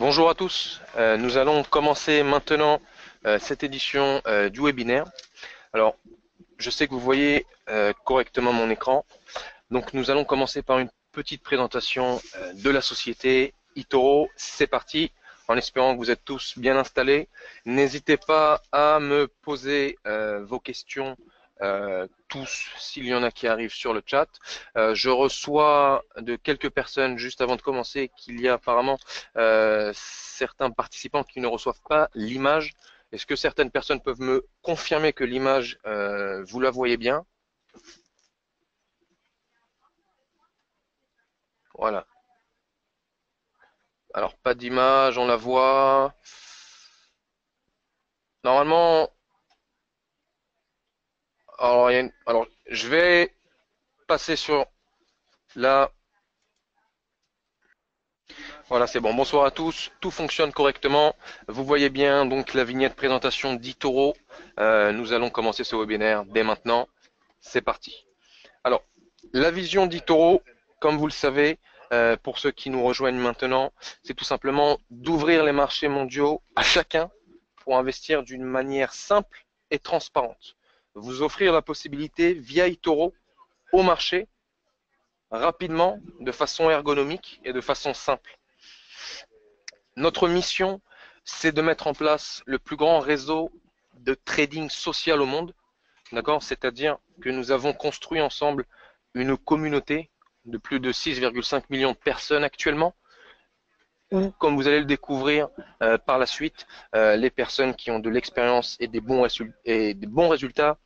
Bonjour à tous, nous allons commencer maintenant cette édition du webinaire. Alors, je sais que vous voyez correctement mon écran, donc nous allons commencer par une petite présentation de la société eToro. C'est parti, en espérant que vous êtes tous bien installés. N'hésitez pas à me poser vos questions tous, s'il y en a qui arrivent sur le chat. Je reçois de quelques personnes juste avant de commencer qu'il y a apparemment certains participants qui ne reçoivent pas l'image. Est-ce que certaines personnes peuvent me confirmer que l'image, vous la voyez bien? Voilà. Alors, pas d'image, on la voit. Normalement, alors, je vais passer sur la. Voilà, c'est bon. Bonsoir à tous. Tout fonctionne correctement. Vous voyez bien donc la vignette présentation d'eToro. Nous allons commencer ce webinaire dès maintenant. C'est parti. Alors, la vision d'eToro, comme vous le savez, pour ceux qui nous rejoignent maintenant, c'est tout simplement d'ouvrir les marchés mondiaux à chacun pour investir d'une manière simple et transparente. Vous offrir la possibilité via eToro au marché rapidement, de façon ergonomique et de façon simple. Notre mission, c'est de mettre en place le plus grand réseau de trading social au monde, d'accord? C'est-à-dire que nous avons construit ensemble une communauté de plus de 6,5 millions de personnes actuellement, ou, comme vous allez le découvrir par la suite, les personnes qui ont de l'expérience et des bons résultats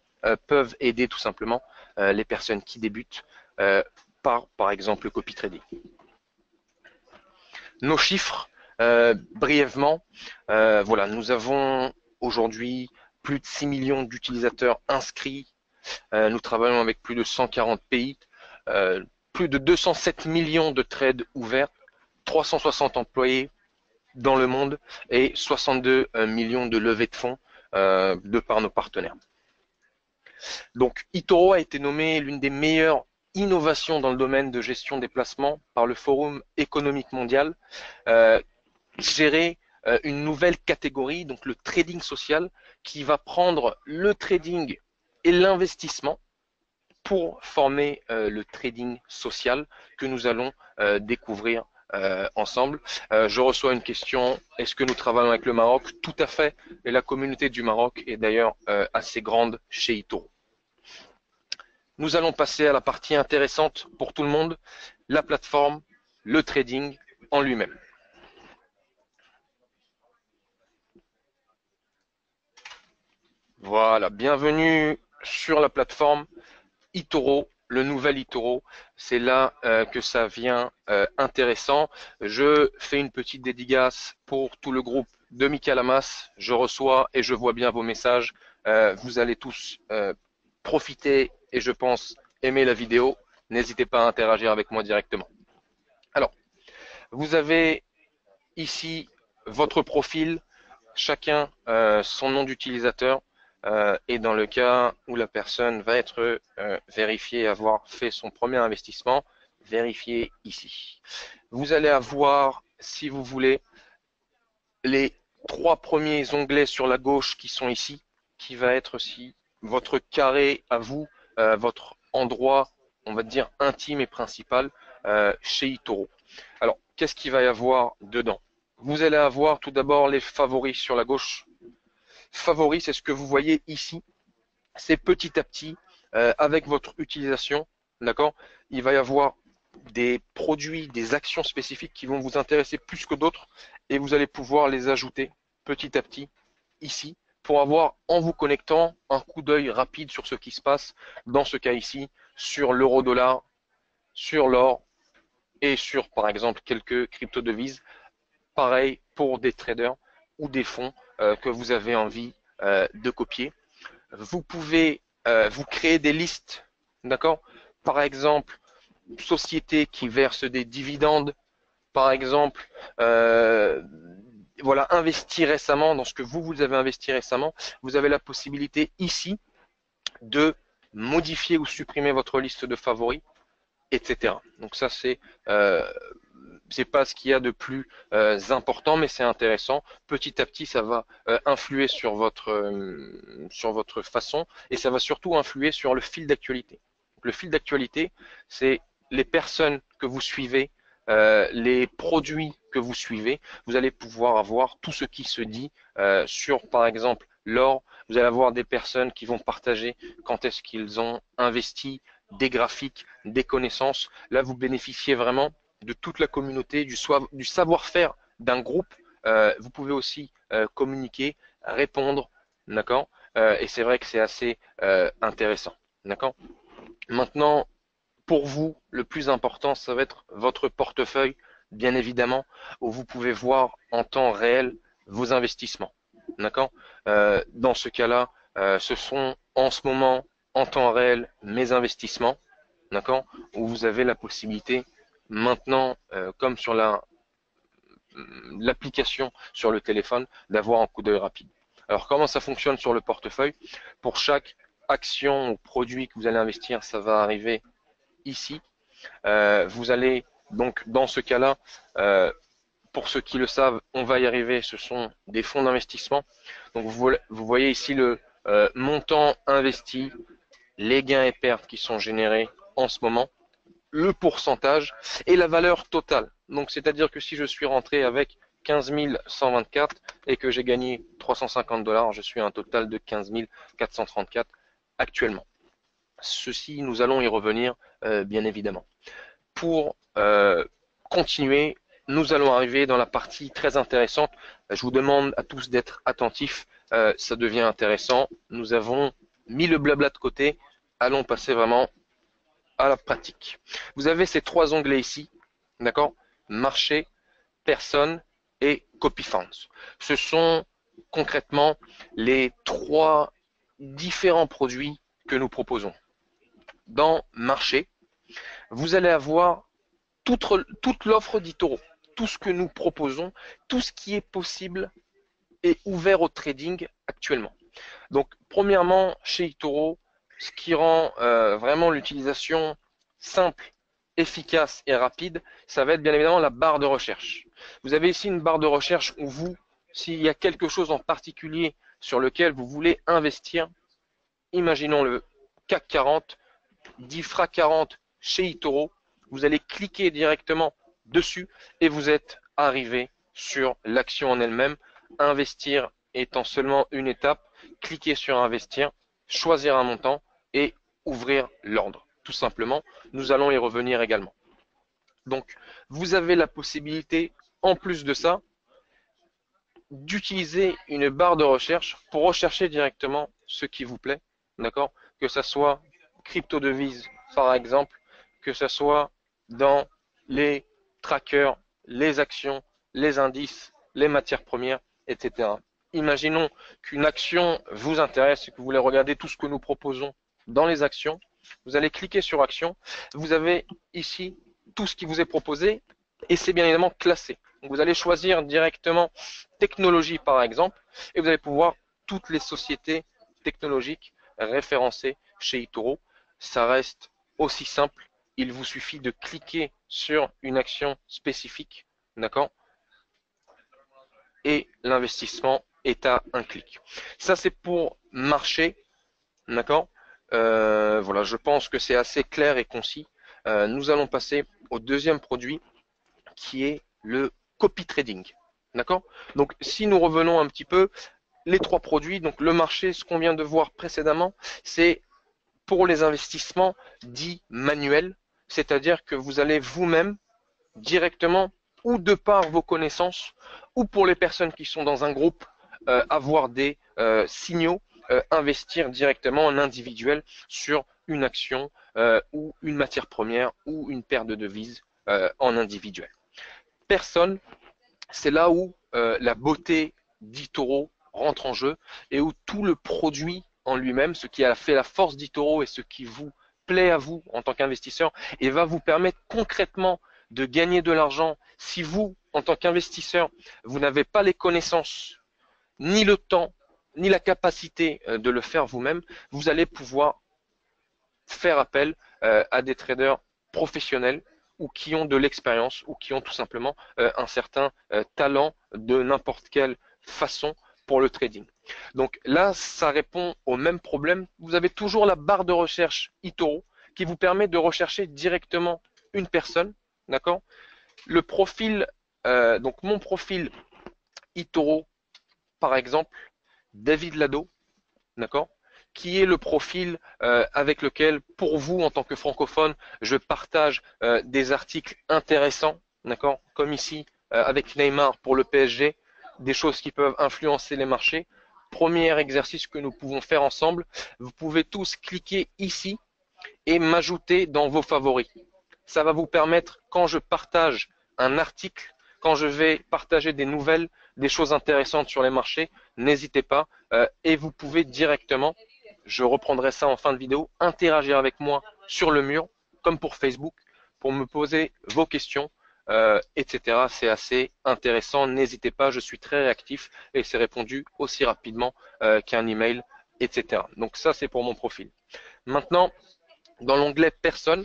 peuvent aider tout simplement les personnes qui débutent par exemple, le copy trading. Nos chiffres, brièvement, voilà, nous avons aujourd'hui plus de 6 millions d'utilisateurs inscrits. Nous travaillons avec plus de 140 pays, plus de 207 millions de trades ouverts, 360 employés dans le monde et 62 millions de levées de fonds de par nos partenaires. Donc, eToro a été nommé l'une des meilleures innovations dans le domaine de gestion des placements par le Forum économique mondial. Gérer une nouvelle catégorie, donc le trading social, qui va prendre le trading et l'investissement pour former le trading social que nous allons découvrir ensemble. Je reçois une question, est-ce que nous travaillons avec le Maroc? Tout à fait, et la communauté du Maroc est d'ailleurs assez grande chez eToro. Nous allons passer à la partie intéressante pour tout le monde, la plateforme, le trading en lui-même. Voilà, bienvenue sur la plateforme eToro, le nouvel eToro. C'est là que ça vient intéressant. Je fais une petite dédicace pour tout le groupe de Michael Hamas. Je reçois et je vois bien vos messages. Vous allez tous profiter et je pense aimer la vidéo. N'hésitez pas à interagir avec moi directement. Alors, vous avez ici votre profil, chacun son nom d'utilisateur. Et dans le cas où la personne va être vérifiée avoir fait son premier investissement, vérifiez ici. Vous allez avoir, si vous voulez, les 3 premiers onglets sur la gauche qui sont ici, qui va être aussi votre carré à vous, votre endroit, on va dire, intime et principal chez eToro. Alors, qu'est-ce qu'il va y avoir dedans? Vous allez avoir tout d'abord les favoris sur la gauche. Favoris, c'est ce que vous voyez ici. C'est petit à petit, avec votre utilisation, d'accord, il va y avoir des produits, des actions spécifiques qui vont vous intéresser plus que d'autres et vous allez pouvoir les ajouter petit à petit ici pour avoir, en vous connectant, un coup d'œil rapide sur ce qui se passe, dans ce cas ici, sur l'euro-dollar, sur l'or et sur, par exemple, quelques crypto-devises. Pareil pour des traders ou des fonds que vous avez envie de copier. Vous pouvez vous créer des listes, d'accord? Par exemple, sociétés qui versent des dividendes, par exemple, voilà, investi récemment dans ce que vous avez investi récemment, vous avez la possibilité ici de modifier ou supprimer votre liste de favoris, etc. Donc ça, c'est c'est pas ce qu'il y a de plus important, mais c'est intéressant. Petit à petit, ça va influer sur votre façon et ça va surtout influer sur le fil d'actualité. Le fil d'actualité, c'est les personnes que vous suivez, les produits que vous suivez. Vous allez pouvoir avoir tout ce qui se dit sur, par exemple, l'or. Vous allez avoir des personnes qui vont partager quand est-ce qu'ils ont investi, des graphiques, des connaissances. Là, vous bénéficiez vraiment de toute la communauté, du savoir-faire d'un groupe. Vous pouvez aussi communiquer, répondre, d'accord. Et c'est vrai que c'est assez intéressant, d'accord. Maintenant, pour vous, le plus important, ça va être votre portefeuille, bien évidemment, où vous pouvez voir en temps réel vos investissements, d'accord. Dans ce cas-là, ce sont en ce moment en temps réel mes investissements, d'accord, où vous avez la possibilité maintenant, comme sur l'application sur le téléphone, d'avoir un coup d'œil rapide. Alors comment ça fonctionne sur le portefeuille? Pour chaque action ou produit que vous allez investir, ça va arriver ici. Vous allez donc dans ce cas-là, pour ceux qui le savent, on va y arriver, ce sont des fonds d'investissement. Donc vous voyez ici le montant investi, les gains et pertes qui sont générés en ce moment, le pourcentage et la valeur totale. Donc c'est-à-dire que si je suis rentré avec 15 124 et que j'ai gagné 350 $, je suis à un total de 15 434 actuellement. Ceci, nous allons y revenir bien évidemment. Pour continuer, nous allons arriver dans la partie très intéressante. Je vous demande à tous d'être attentifs, ça devient intéressant. Nous avons mis le blabla de côté, allons passer vraiment à la pratique. Vous avez ces trois onglets ici, d'accord? Marché, personne et copy funds. Ce sont concrètement les trois différents produits que nous proposons. Dans marché, vous allez avoir toute l'offre d'eToro, tout ce que nous proposons, tout ce qui est possible est ouvert au trading actuellement. Donc, premièrement, chez eToro, ce qui rend vraiment l'utilisation simple, efficace et rapide, ça va être bien évidemment la barre de recherche. Vous avez ici une barre de recherche où vous, s'il y a quelque chose en particulier sur lequel vous voulez investir, imaginons le CAC 40, DIFRA 40 chez eToro, vous allez cliquer directement dessus et vous êtes arrivé sur l'action en elle-même. Investir étant seulement une étape, cliquez sur investir, choisir un montant et ouvrir l'ordre. Tout simplement, nous allons y revenir également. Donc, vous avez la possibilité, en plus de ça, d'utiliser une barre de recherche pour rechercher directement ce qui vous plaît, d'accord? Que ce soit crypto devises par exemple, que ce soit dans les trackers, les actions, les indices, les matières premières, etc. Imaginons qu'une action vous intéresse et que vous voulez regarder tout ce que nous proposons dans les actions. Vous allez cliquer sur action. Vous avez ici tout ce qui vous est proposé et c'est bien évidemment classé. Donc vous allez choisir directement technologie par exemple et vous allez pouvoir toutes les sociétés technologiques référencées chez eToro. Ça reste aussi simple. Il vous suffit de cliquer sur une action spécifique, d'accord? Et l'investissement est à un clic. Ça c'est pour marché, d'accord? Voilà, je pense que c'est assez clair et concis. Nous allons passer au deuxième produit qui est le copy trading. D'accord? Donc si nous revenons un petit peu, les trois produits, donc le marché, ce qu'on vient de voir précédemment, c'est pour les investissements dits manuels, c'est-à-dire que vous allez vous-même directement ou de par vos connaissances ou pour les personnes qui sont dans un groupe avoir des signaux, investir directement en individuel sur une action ou une matière première ou une paire de devises en individuel. Personne, c'est là où la beauté d'eToro rentre en jeu et où tout le produit en lui-même, ce qui a fait la force d'eToro et ce qui vous plaît à vous en tant qu'investisseur et va vous permettre concrètement de gagner de l'argent si vous, en tant qu'investisseur, vous n'avez pas les connaissances, ni le temps, ni la capacité de le faire vous-même, vous allez pouvoir faire appel à des traders professionnels ou qui ont de l'expérience ou qui ont tout simplement un certain talent de n'importe quelle façon pour le trading. Donc là, ça répond au même problème. Vous avez toujours la barre de recherche eToro qui vous permet de rechercher directement une personne, d'accord? Le profil, donc mon profil eToro, par exemple, David Lado, d'accord? Qui est le profil avec lequel, pour vous, en tant que francophone, je partage des articles intéressants, d'accord? Comme ici, avec Neymar pour le PSG, des choses qui peuvent influencer les marchés. Premier exercice que nous pouvons faire ensemble, vous pouvez tous cliquer ici et m'ajouter dans vos favoris. Ça va vous permettre, quand je partage un article, quand je vais partager des nouvelles, des choses intéressantes sur les marchés, n'hésitez pas et vous pouvez directement, je reprendrai ça en fin de vidéo, interagir avec moi sur le mur, comme pour Facebook, pour me poser vos questions, etc. C'est assez intéressant, n'hésitez pas, je suis très réactif et c'est répondu aussi rapidement qu'un email, etc. Donc ça, c'est pour mon profil. Maintenant, dans l'onglet Personne,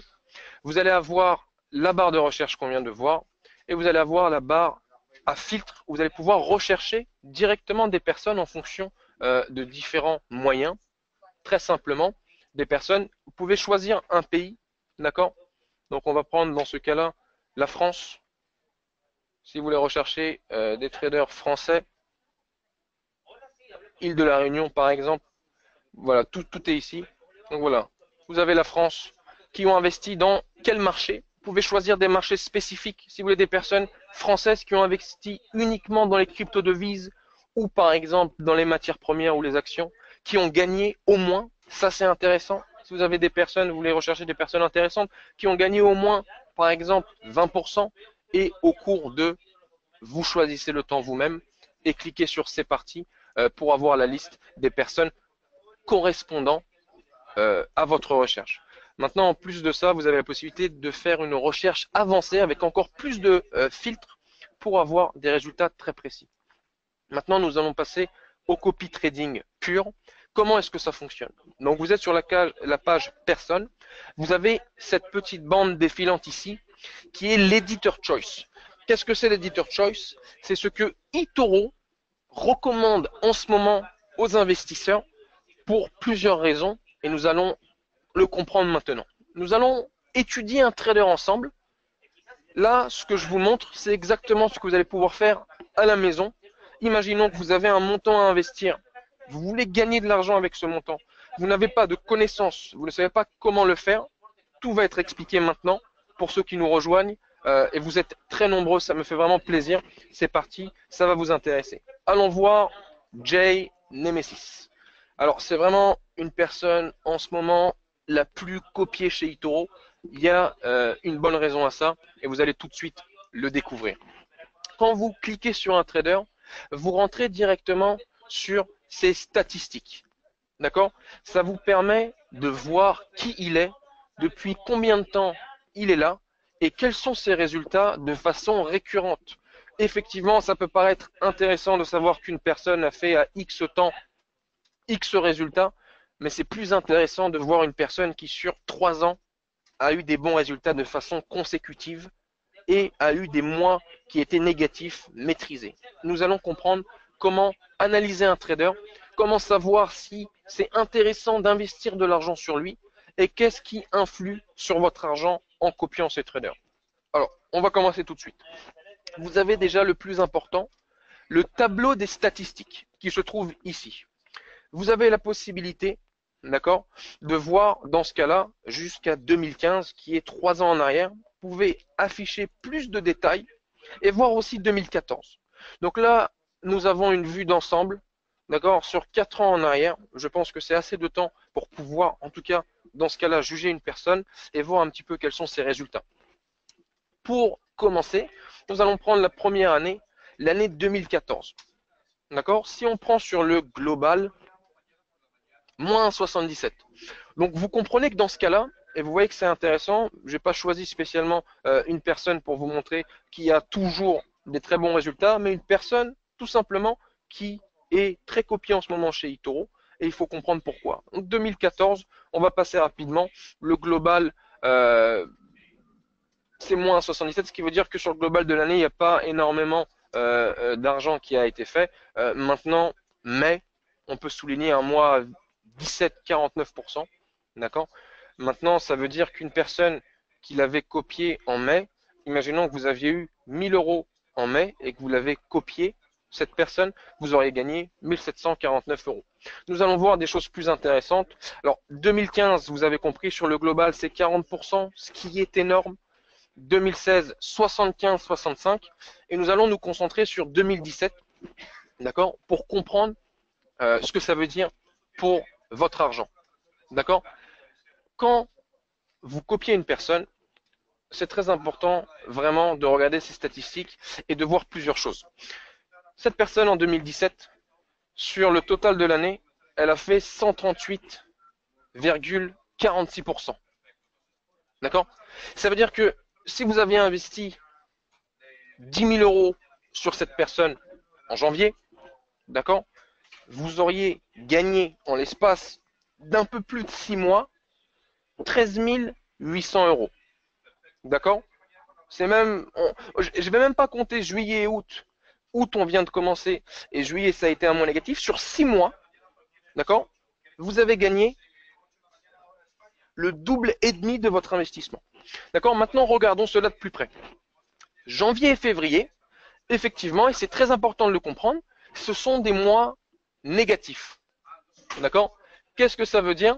vous allez avoir la barre de recherche qu'on vient de voir et vous allez avoir la barre à filtre où vous allez pouvoir rechercher directement des personnes en fonction de différents moyens. Très simplement, des personnes, vous pouvez choisir un pays, d'accord? Donc on va prendre dans ce cas-là la France. Si vous voulez rechercher des traders français, île de la Réunion par exemple, voilà, tout est ici. Donc voilà, vous avez la France qui ont investi dans quel marché. Vous pouvez choisir des marchés spécifiques. Si vous voulez des personnes françaises qui ont investi uniquement dans les crypto-devises ou par exemple dans les matières premières ou les actions, qui ont gagné au moins, ça c'est intéressant. Si vous avez des personnes, vous voulez rechercher des personnes intéressantes qui ont gagné au moins par exemple 20% et au cours de, vous choisissez le temps vous-même et cliquez sur c'est parti pour avoir la liste des personnes correspondant à votre recherche. Maintenant, en plus de ça, vous avez la possibilité de faire une recherche avancée avec encore plus de filtres pour avoir des résultats très précis. Maintenant, nous allons passer au copy trading pur. Comment est-ce que ça fonctionne? Donc, vous êtes sur la page personne. Vous avez cette petite bande défilante ici qui est l'editor choice. Qu'est-ce que c'est l'editor choice? C'est ce que eToro recommande en ce moment aux investisseurs pour plusieurs raisons et nous allons le comprendre maintenant. Nous allons étudier un trader ensemble. Là, ce que je vous montre, c'est exactement ce que vous allez pouvoir faire à la maison. Imaginons que vous avez un montant à investir. Vous voulez gagner de l'argent avec ce montant. Vous n'avez pas de connaissances. Vous ne savez pas comment le faire. Tout va être expliqué maintenant pour ceux qui nous rejoignent. Et vous êtes très nombreux. Ça me fait vraiment plaisir. C'est parti. Ça va vous intéresser. Allons voir Jay Nemesis. Alors, c'est vraiment une personne en ce moment la plus copiée chez eToro. Il y a une bonne raison à ça et vous allez tout de suite le découvrir. Quand vous cliquez sur un trader, vous rentrez directement sur ses statistiques. D'accord? Ça vous permet de voir qui il est, depuis combien de temps il est là et quels sont ses résultats de façon récurrente. Effectivement, ça peut paraître intéressant de savoir qu'une personne a fait à X temps X résultats, mais c'est plus intéressant de voir une personne qui sur 3 ans a eu des bons résultats de façon consécutive et a eu des mois qui étaient négatifs maîtrisés. Nous allons comprendre comment analyser un trader, comment savoir si c'est intéressant d'investir de l'argent sur lui et qu'est-ce qui influe sur votre argent en copiant ces traders. Alors, on va commencer tout de suite. Vous avez déjà le plus important, le tableau des statistiques qui se trouve ici. Vous avez la possibilité, d'accord, de voir dans ce cas-là jusqu'à 2015, qui est 3 ans en arrière. Vous pouvez afficher plus de détails et voir aussi 2014. Donc là, nous avons une vue d'ensemble, d'accord, sur 4 ans en arrière. Je pense que c'est assez de temps pour pouvoir, en tout cas, dans ce cas-là, juger une personne et voir un petit peu quels sont ses résultats. Pour commencer, nous allons prendre la première année, l'année 2014. D'accord? Si on prend sur le global, moins 77. Donc vous comprenez que dans ce cas-là, et vous voyez que c'est intéressant, je n'ai pas choisi spécialement une personne pour vous montrer qui a toujours des très bons résultats, mais une personne tout simplement qui est très copiée en ce moment chez eToro, et il faut comprendre pourquoi. Donc 2014, on va passer rapidement, le global c'est moins 77, ce qui veut dire que sur le global de l'année, il n'y a pas énormément d'argent qui a été fait. Maintenant, mai, on peut souligner un mois à 17,49%. D'accord? Maintenant, ça veut dire qu'une personne qui l'avait copié en mai, imaginons que vous aviez eu 1000 euros en mai et que vous l'avez copié, cette personne, vous auriez gagné 1749 euros. Nous allons voir des choses plus intéressantes. Alors, 2015, vous avez compris, sur le global, c'est 40%, ce qui est énorme. 2016, 75-65. Et nous allons nous concentrer sur 2017, d'accord, pour comprendre ce que ça veut dire pour votre argent. D'accord? Quand vous copiez une personne, c'est très important vraiment de regarder ses statistiques et de voir plusieurs choses. Cette personne en 2017, sur le total de l'année, elle a fait 138,46%. D'accord? Ça veut dire que si vous aviez investi 10 000 euros sur cette personne en janvier, d'accord, vous auriez gagné en l'espace d'un peu plus de 6 mois 13 800 euros. D'accord? C'est même, je vais même pas compter juillet et août. Août, on vient de commencer, et juillet, ça a été un mois négatif. Sur 6 mois, d'accord, vous avez gagné le double et demi de votre investissement. D'accord? Maintenant, regardons cela de plus près. Janvier et février, effectivement, et c'est très important de le comprendre, ce sont des mois négatifs. D'accord? Qu'est-ce que ça veut dire?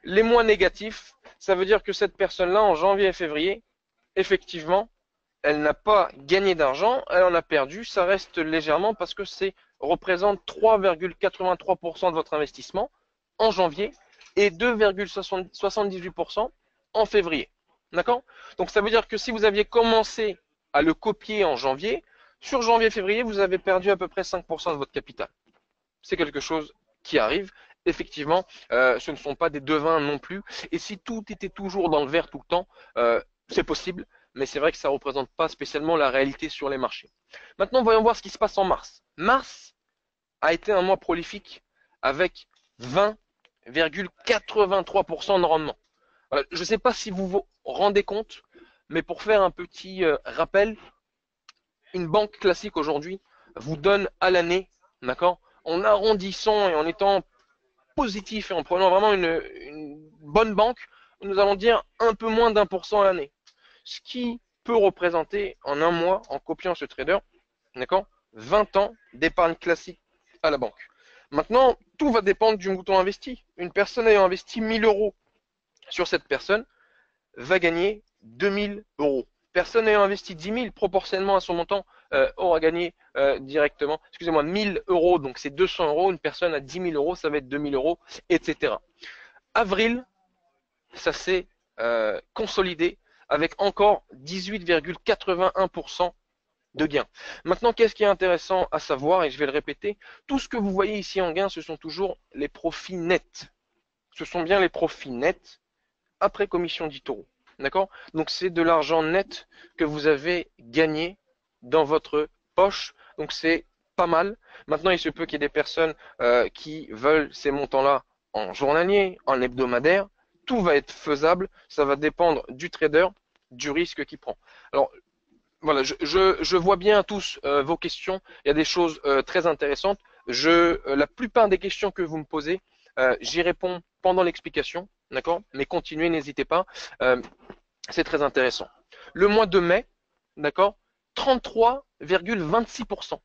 Les mois négatifs, ça veut dire que cette personne-là, en janvier et février, effectivement, elle n'a pas gagné d'argent, elle en a perdu, ça reste légèrement parce que c'est représente 3,83% de votre investissement en janvier et 2,78% en février. D'accord? Donc ça veut dire que si vous aviez commencé à le copier en janvier, sur janvier-février, vous avez perdu à peu près 5% de votre capital. C'est quelque chose qui arrive. Effectivement, ce ne sont pas des devins non plus. Et si tout était toujours dans le vert tout le temps, c'est possible, mais c'est vrai que ça ne représente pas spécialement la réalité sur les marchés. Maintenant, voyons voir ce qui se passe en mars. Mars a été un mois prolifique avec 20,83% de rendement. Voilà, je ne sais pas si vous vous rendez compte, mais pour faire un petit rappel, une banque classique aujourd'hui vous donne à l'année, d'accord, en arrondissant et en étant positif et en prenant vraiment une bonne banque, nous allons dire un peu moins d'1% à l'année. Ce qui peut représenter en un mois, en copiant ce trader, d'accord, 20 ans d'épargne classique à la banque. Maintenant, tout va dépendre du montant investi. Une personne ayant investi 1000 euros sur cette personne va gagner 2000 euros. Personne ayant investi 10 000 proportionnellement à son montant aura gagné directement, excusez-moi, 1000 euros, donc c'est 200 euros. Une personne à 10 000 euros, ça va être 2000 euros, etc. Avril, ça s'est consolidé avec encore 18,81% de gains. Maintenant, qu'est-ce qui est intéressant à savoir, et je vais le répéter, tout ce que vous voyez ici en gains, ce sont toujours les profits nets. Ce sont bien les profits nets après commission d'eToro. D'accord? Donc c'est de l'argent net que vous avez gagné dans votre poche. Donc c'est pas mal. Maintenant, il se peut qu'il y ait des personnes qui veulent ces montants-là en journalier, en hebdomadaire. Tout va être faisable. Ça va dépendre du trader, du risque qu'il prend. Alors voilà, je vois bien tous vos questions. Il y a des choses très intéressantes. La plupart des questions que vous me posez, j'y réponds pendant l'explication. D'accord? Mais continuez, n'hésitez pas. C'est très intéressant. Le mois de mai, d'accord, 33,26%.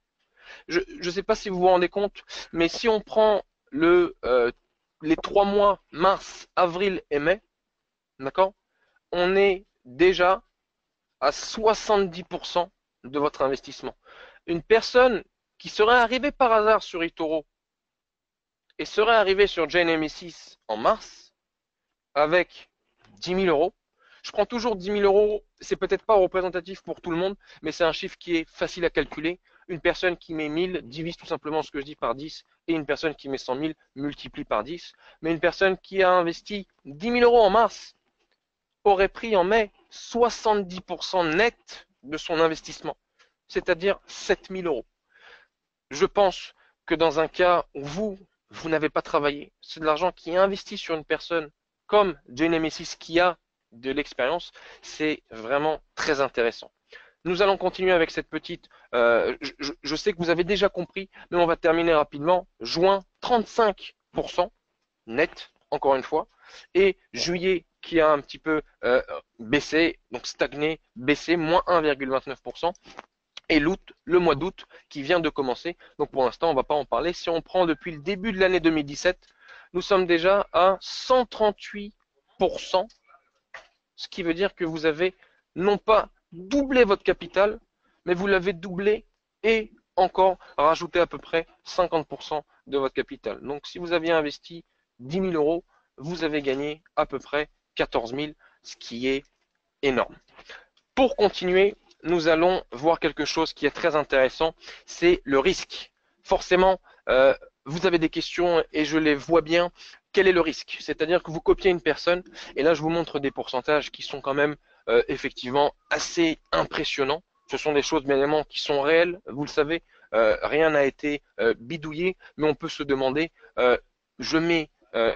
Je ne sais pas si vous vous rendez compte, mais si on prend les 3 mois, mars, avril et mai, d'accord, on est déjà à 70% de votre investissement. Une personne qui serait arrivée par hasard sur eToro et serait arrivée sur JNME6 en mars avec 10 000 euros, je prends toujours 10 000 euros, c'est peut-être pas représentatif pour tout le monde, mais c'est un chiffre qui est facile à calculer. Une personne qui met 1000 divise tout simplement ce que je dis par 10, et une personne qui met 100 000 multiplie par 10. Mais une personne qui a investi 10 000 euros en mars aurait pris en mai 70% net de son investissement, c'est-à-dire 7 000 euros. Je pense que dans un cas où vous n'avez pas travaillé, c'est de l'argent qui est investi sur une personne comme JNME6 qui a de l'expérience, c'est vraiment très intéressant. Nous allons continuer avec cette petite, je sais que vous avez déjà compris, mais on va terminer rapidement. Juin, 35% net, encore une fois, et juillet qui a un petit peu baissé, donc stagné, baissé, moins 1,29%, et l'août, le mois d'août qui vient de commencer. Donc pour l'instant, on ne va pas en parler. Si on prend depuis le début de l'année 2017, nous sommes déjà à 138%, ce qui veut dire que vous avez non pas doublé votre capital, mais vous l'avez doublé et encore rajouté à peu près 50% de votre capital. Donc si vous aviez investi 10 000 euros, vous avez gagné à peu près 14 000, ce qui est énorme. Pour continuer, nous allons voir quelque chose qui est très intéressant, c'est le risque. Forcément, vous avez des questions et je les vois bien. Quel est le risque? C'est-à-dire que vous copiez une personne, et là je vous montre des pourcentages qui sont quand même effectivement assez impressionnants. Ce sont des choses bien évidemment qui sont réelles, vous le savez, rien n'a été bidouillé, mais on peut se demander, je mets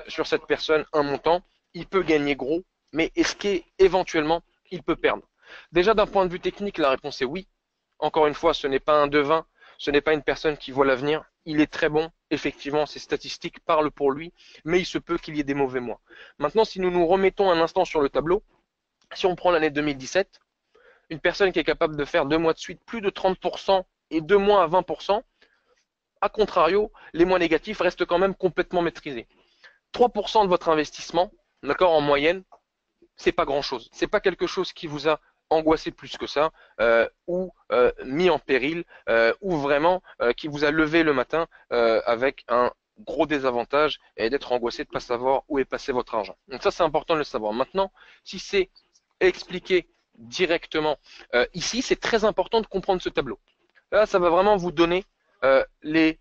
sur cette personne un montant, il peut gagner gros, mais est-ce qu'éventuellement il peut perdre? Déjà, d'un point de vue technique, la réponse est oui. Encore une fois, ce n'est pas un devin, ce n'est pas une personne qui voit l'avenir. Il est très bon, effectivement, ses statistiques parlent pour lui, mais il se peut qu'il y ait des mauvais mois. Maintenant, si nous nous remettons un instant sur le tableau, si on prend l'année 2017, une personne qui est capable de faire 2 mois de suite plus de 30% et 2 mois à 20%, à contrario, les mois négatifs restent quand même complètement maîtrisés. 3% de votre investissement, d'accord, en moyenne, c'est pas grand-chose. C'est pas quelque chose qui vous a angoissé plus que ça, ou mis en péril, ou vraiment qui vous a levé le matin avec un gros désavantage et d'être angoissé de ne pas savoir où est passé votre argent. Donc ça, c'est important de le savoir. Maintenant, si c'est expliqué directement ici, c'est très important de comprendre ce tableau. Là, ça va vraiment vous donner les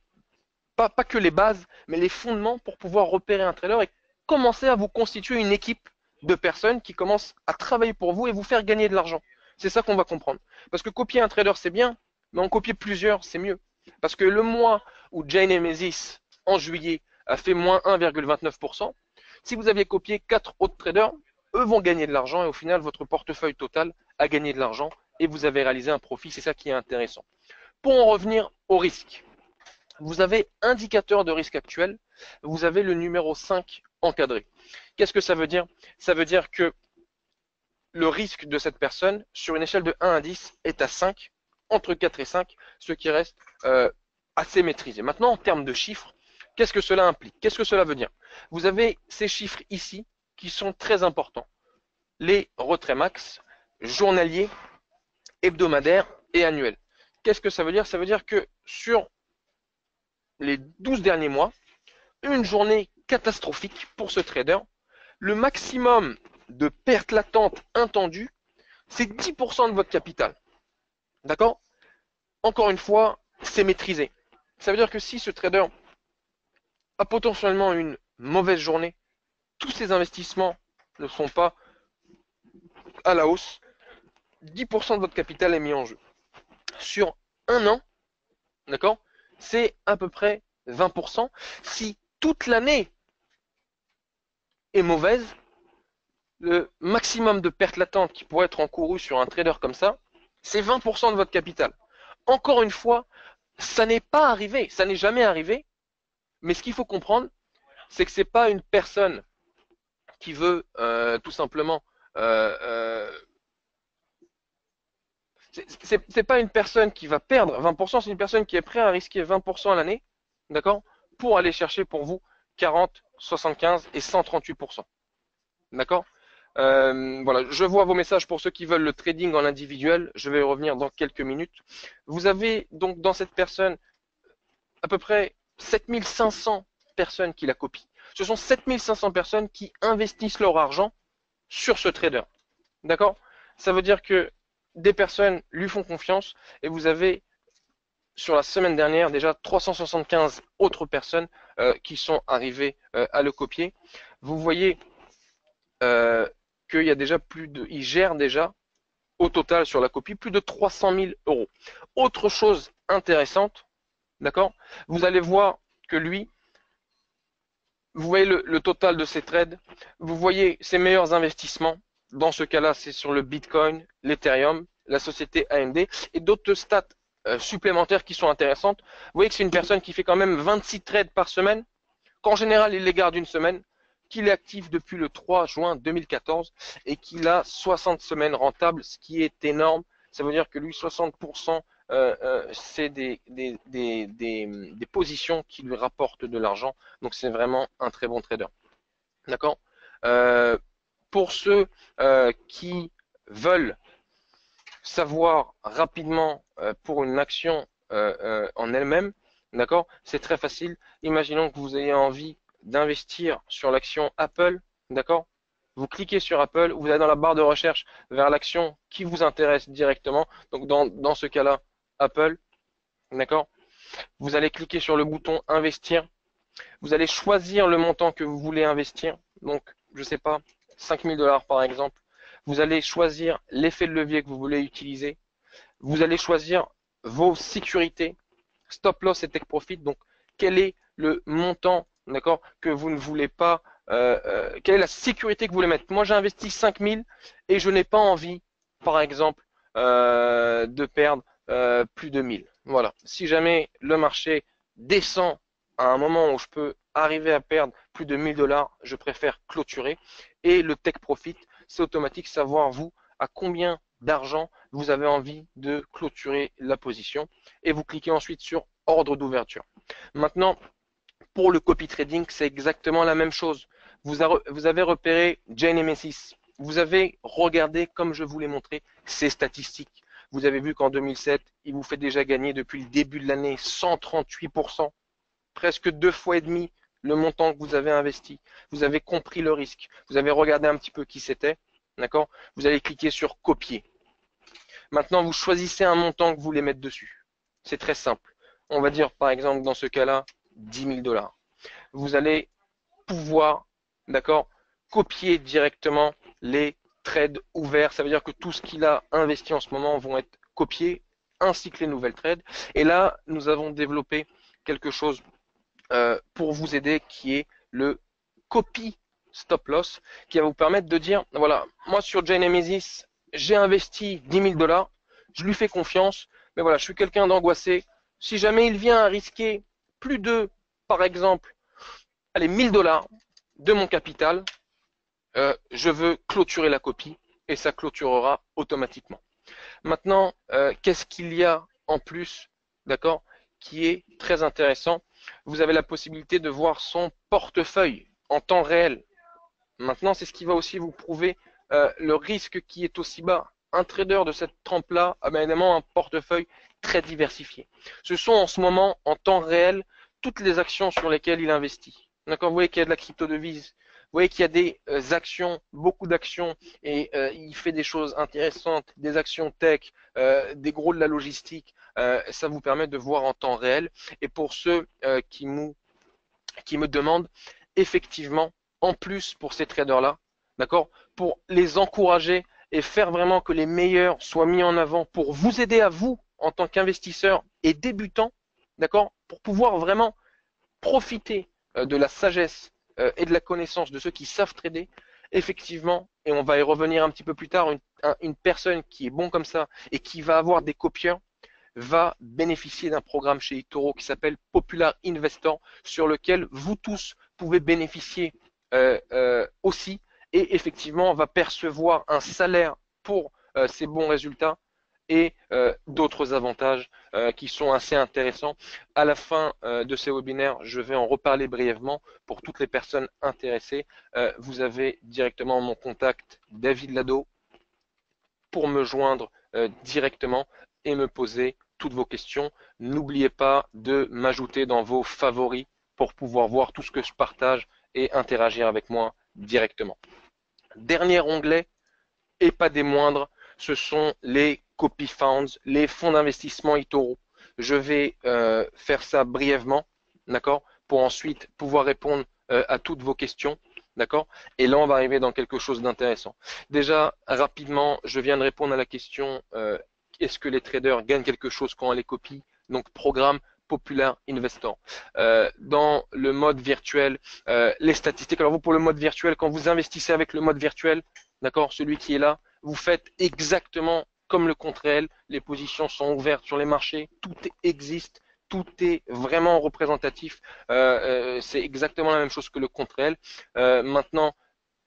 pas que les bases, mais les fondements pour pouvoir repérer un trader et commencer à vous constituer une équipe de personnes qui commencent à travailler pour vous et vous faire gagner de l'argent. C'est ça qu'on va comprendre. Parce que copier un trader, c'est bien, mais en copier plusieurs, c'est mieux. Parce que le mois où Jay Nemesis, en juillet, a fait moins 1,29%, si vous aviez copié 4 autres traders, eux vont gagner de l'argent et au final, votre portefeuille total a gagné de l'argent et vous avez réalisé un profit. C'est ça qui est intéressant. Pour en revenir au risque, vous avez indicateur de risque actuel, vous avez le numéro 5 encadré. Qu'est-ce que ça veut dire? Ça veut dire que le risque de cette personne, sur une échelle de 1 à 10, est à 5, entre 4 et 5, ce qui reste assez maîtrisé. Maintenant, en termes de chiffres, qu'est-ce que cela implique? Qu'est-ce que cela veut dire? Vous avez ces chiffres ici qui sont très importants. Les retraits max, journaliers, hebdomadaires et annuels. Qu'est-ce que ça veut dire? Ça veut dire que sur les 12 derniers mois, une journée catastrophique pour ce trader. Le maximum de pertes latentes attendues, c'est 10% de votre capital. D'accord? Encore une fois, c'est maîtrisé. Ça veut dire que si ce trader a potentiellement une mauvaise journée, tous ses investissements ne sont pas à la hausse, 10% de votre capital est mis en jeu. Sur un an, d'accord, c'est à peu près 20%. Si toute l'année est mauvaise, le maximum de pertes latentes qui pourrait être encouru sur un trader comme ça, c'est 20% de votre capital. Encore une fois, ça n'est pas arrivé, ça n'est jamais arrivé, mais ce qu'il faut comprendre, c'est que ce n'est pas une personne qui veut tout simplement c'est pas une personne qui va perdre 20%, c'est une personne qui est prête à risquer 20% à l'année, d'accord, pour aller chercher pour vous 40, 75 et 138%. D'accord? Voilà, je vois vos messages pour ceux qui veulent le trading en individuel. Je vais y revenir dans quelques minutes. Vous avez donc dans cette personne à peu près 7500 personnes qui la copient. Ce sont 7500 personnes qui investissent leur argent sur ce trader. D'accord? Ça veut dire que des personnes lui font confiance et vous avez sur la semaine dernière déjà 375 autres personnes qui sont arrivées à le copier. Vous voyez qu'il y a déjà il gère déjà au total sur la copie plus de 300 000 euros. Autre chose intéressante, d'accord? Vous allez voir que lui, vous voyez le total de ses trades, vous voyez ses meilleurs investissements, dans ce cas-là, c'est sur le Bitcoin, l'Ethereum, la société AMD et d'autres stats supplémentaires qui sont intéressantes. Vous voyez que c'est une personne qui fait quand même 26 trades par semaine, qu'en général, il les garde une semaine, qu'il est actif depuis le 3 juin 2014 et qu'il a 60 semaines rentables, ce qui est énorme. Ça veut dire que lui, 60%, c'est des positions qui lui rapportent de l'argent. Donc, c'est vraiment un très bon trader. D'accord. Pour ceux qui veulent savoir rapidement pour une action en elle-même, d'accord, c'est très facile. Imaginons que vous ayez envie d'investir sur l'action Apple, d'accord. Vous cliquez sur Apple, vous allez dans la barre de recherche vers l'action qui vous intéresse directement. Donc dans ce cas-là, Apple, d'accord. Vous allez cliquer sur le bouton investir. Vous allez choisir le montant que vous voulez investir. Donc, je ne sais pas, 5000 $ par exemple. Vous allez choisir l'effet de levier que vous voulez utiliser. Vous allez choisir vos sécurités, stop loss et take profit. Donc, quel est le montant, d'accord, que vous ne voulez pas, quelle est la sécurité que vous voulez mettre. Moi, j'ai investi 5000 et je n'ai pas envie, par exemple, de perdre plus de 1000. Voilà. Si jamais le marché descend à un moment où je peux arriver à perdre plus de 1000 $, je préfère clôturer. Et le take profit, c'est automatique, savoir vous à combien d'argent vous avez envie de clôturer la position. Et vous cliquez ensuite sur ordre d'ouverture. Maintenant, pour le copy trading, c'est exactement la même chose. Vous avez repéré Jane Nemesis. Vous avez regardé, comme je vous l'ai montré, ses statistiques. Vous avez vu qu'en 2007, il vous fait déjà gagner depuis le début de l'année 138%. Presque 2 fois et demi le montant que vous avez investi. Vous avez compris le risque. Vous avez regardé un petit peu qui c'était. D'accord. Vous allez cliquer sur copier. Maintenant, vous choisissez un montant que vous voulez mettre dessus. C'est très simple. On va dire, par exemple, dans ce cas-là, 10 000 $. Vous allez pouvoir, d'accord, copier directement les trades ouverts. Ça veut dire que tout ce qu'il a investi en ce moment vont être copiés, ainsi que les nouvelles trades. Et là, nous avons développé quelque chose pour vous aider qui est le copy stop loss qui va vous permettre de dire voilà, moi sur Jane Nemesis, j'ai investi 10 000 $, je lui fais confiance, mais voilà, je suis quelqu'un d'angoissé. Si jamais il vient à risquer plus de, par exemple, allez, 1000 $ de mon capital, je veux clôturer la copie et ça clôturera automatiquement. Maintenant, qu'est-ce qu'il y a en plus, d'accord, qui est très intéressant? Vous avez la possibilité de voir son portefeuille en temps réel. Maintenant, c'est ce qui va aussi vous prouver le risque qui est aussi bas. Un trader de cette trempe-là a bien évidemment un portefeuille très diversifié. Ce sont en ce moment, en temps réel, toutes les actions sur lesquelles il investit. D'accord, vous voyez qu'il y a de la crypto-devise. Vous voyez qu'il y a des actions, beaucoup d'actions, et il fait des choses intéressantes, des actions tech, des gros de la logistique. Ça vous permet de voir en temps réel. Et pour ceux qui me demandent, effectivement, en plus pour ces traders-là, d'accord, pour les encourager et faire vraiment que les meilleurs soient mis en avant pour vous aider à vous en tant qu'investisseur et débutant, d'accord, pour pouvoir vraiment profiter de la sagesse et de la connaissance de ceux qui savent trader, effectivement, et on va y revenir un petit peu plus tard, une personne qui est bon comme ça et qui va avoir des copieurs va bénéficier d'un programme chez eToro qui s'appelle Popular Investor, sur lequel vous tous pouvez bénéficier aussi, et effectivement on va percevoir un salaire pour ces bons résultats et d'autres avantages qui sont assez intéressants. À la fin de ces webinaires, je vais en reparler brièvement pour toutes les personnes intéressées. Vous avez directement mon contact David Lado pour me joindre directement et me poser toutes vos questions. N'oubliez pas de m'ajouter dans vos favoris pour pouvoir voir tout ce que je partage et interagir avec moi directement. Dernier onglet, et pas des moindres, ce sont les copy funds, les fonds d'investissement eToro. Je vais faire ça brièvement, d'accord, pour ensuite pouvoir répondre à toutes vos questions. D'accord. Et là, on va arriver dans quelque chose d'intéressant. Déjà, rapidement, je viens de répondre à la question est-ce que les traders gagnent quelque chose quand on les copie? Donc, programme Popular Investor. Dans le mode virtuel, les statistiques. Alors, vous, pour le mode virtuel, quand vous investissez avec le mode virtuel, D'accord? Celui qui est là, vous faites exactement comme le compte réel. Les positions sont ouvertes sur les marchés, tout existe, tout est vraiment représentatif. C'est exactement la même chose que le compte réel. Maintenant,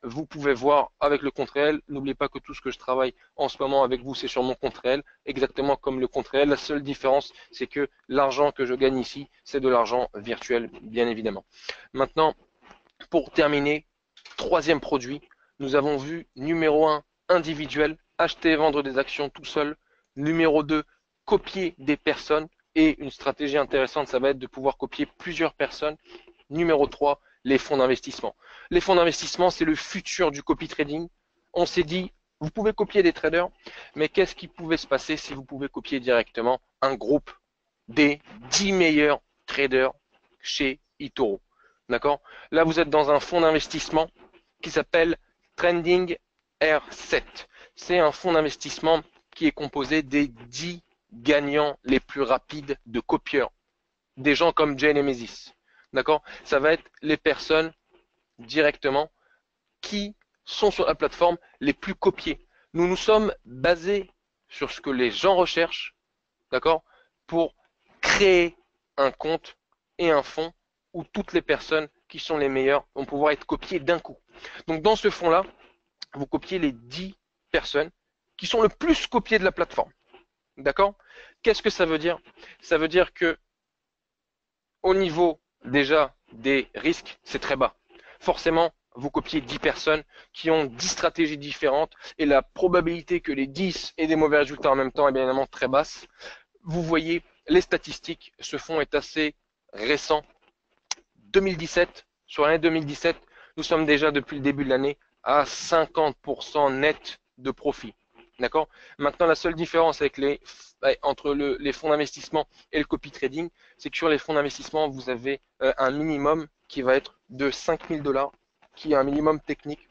vous pouvez voir avec le compte réel. N'oubliez pas que tout ce que je travaille en ce moment avec vous, c'est sur mon compte réel, exactement comme le compte réel. La seule différence, c'est que l'argent que je gagne ici, c'est de l'argent virtuel, bien évidemment. Maintenant, pour terminer, troisième produit, nous avons vu numéro 1, individuel, acheter et vendre des actions tout seul. Numéro 2, copier des personnes. Et une stratégie intéressante, ça va être de pouvoir copier plusieurs personnes. Numéro 3, les fonds d'investissement. Les fonds d'investissement, c'est le futur du copy trading. On s'est dit, vous pouvez copier des traders, mais qu'est-ce qui pouvait se passer si vous pouvez copier directement un groupe des 10 meilleurs traders chez eToro? D'accord? Là, vous êtes dans un fonds d'investissement qui s'appelle Trending R7. C'est un fonds d'investissement qui est composé des 10 gagnants les plus rapides de copieurs. Des gens comme Jay Nemesis. D'accord? Ça va être les personnes directement qui sont sur la plateforme les plus copiées. Nous nous sommes basés sur ce que les gens recherchent, d'accord, pour créer un compte et un fonds où toutes les personnes qui sont les meilleures vont pouvoir être copiées d'un coup. Donc dans ce fonds-là, vous copiez les 10 personnes qui sont le plus copiées de la plateforme. D'accord? Qu'est-ce que ça veut dire? Ça veut dire que au niveau déjà des risques, c'est très bas. Forcément, vous copiez 10 personnes qui ont 10 stratégies différentes et la probabilité que les 10 aient des mauvais résultats en même temps est bien évidemment très basse. Vous voyez, les statistiques, ce fonds est assez récent. 2017, sur l'année 2017, nous sommes déjà depuis le début de l'année à 50% net de profit. D'accord? Maintenant, la seule différence avec entre les fonds d'investissement et le copy trading, c'est que sur les fonds d'investissement, vous avez un minimum qui va être de 5000 $, qui est un minimum technique.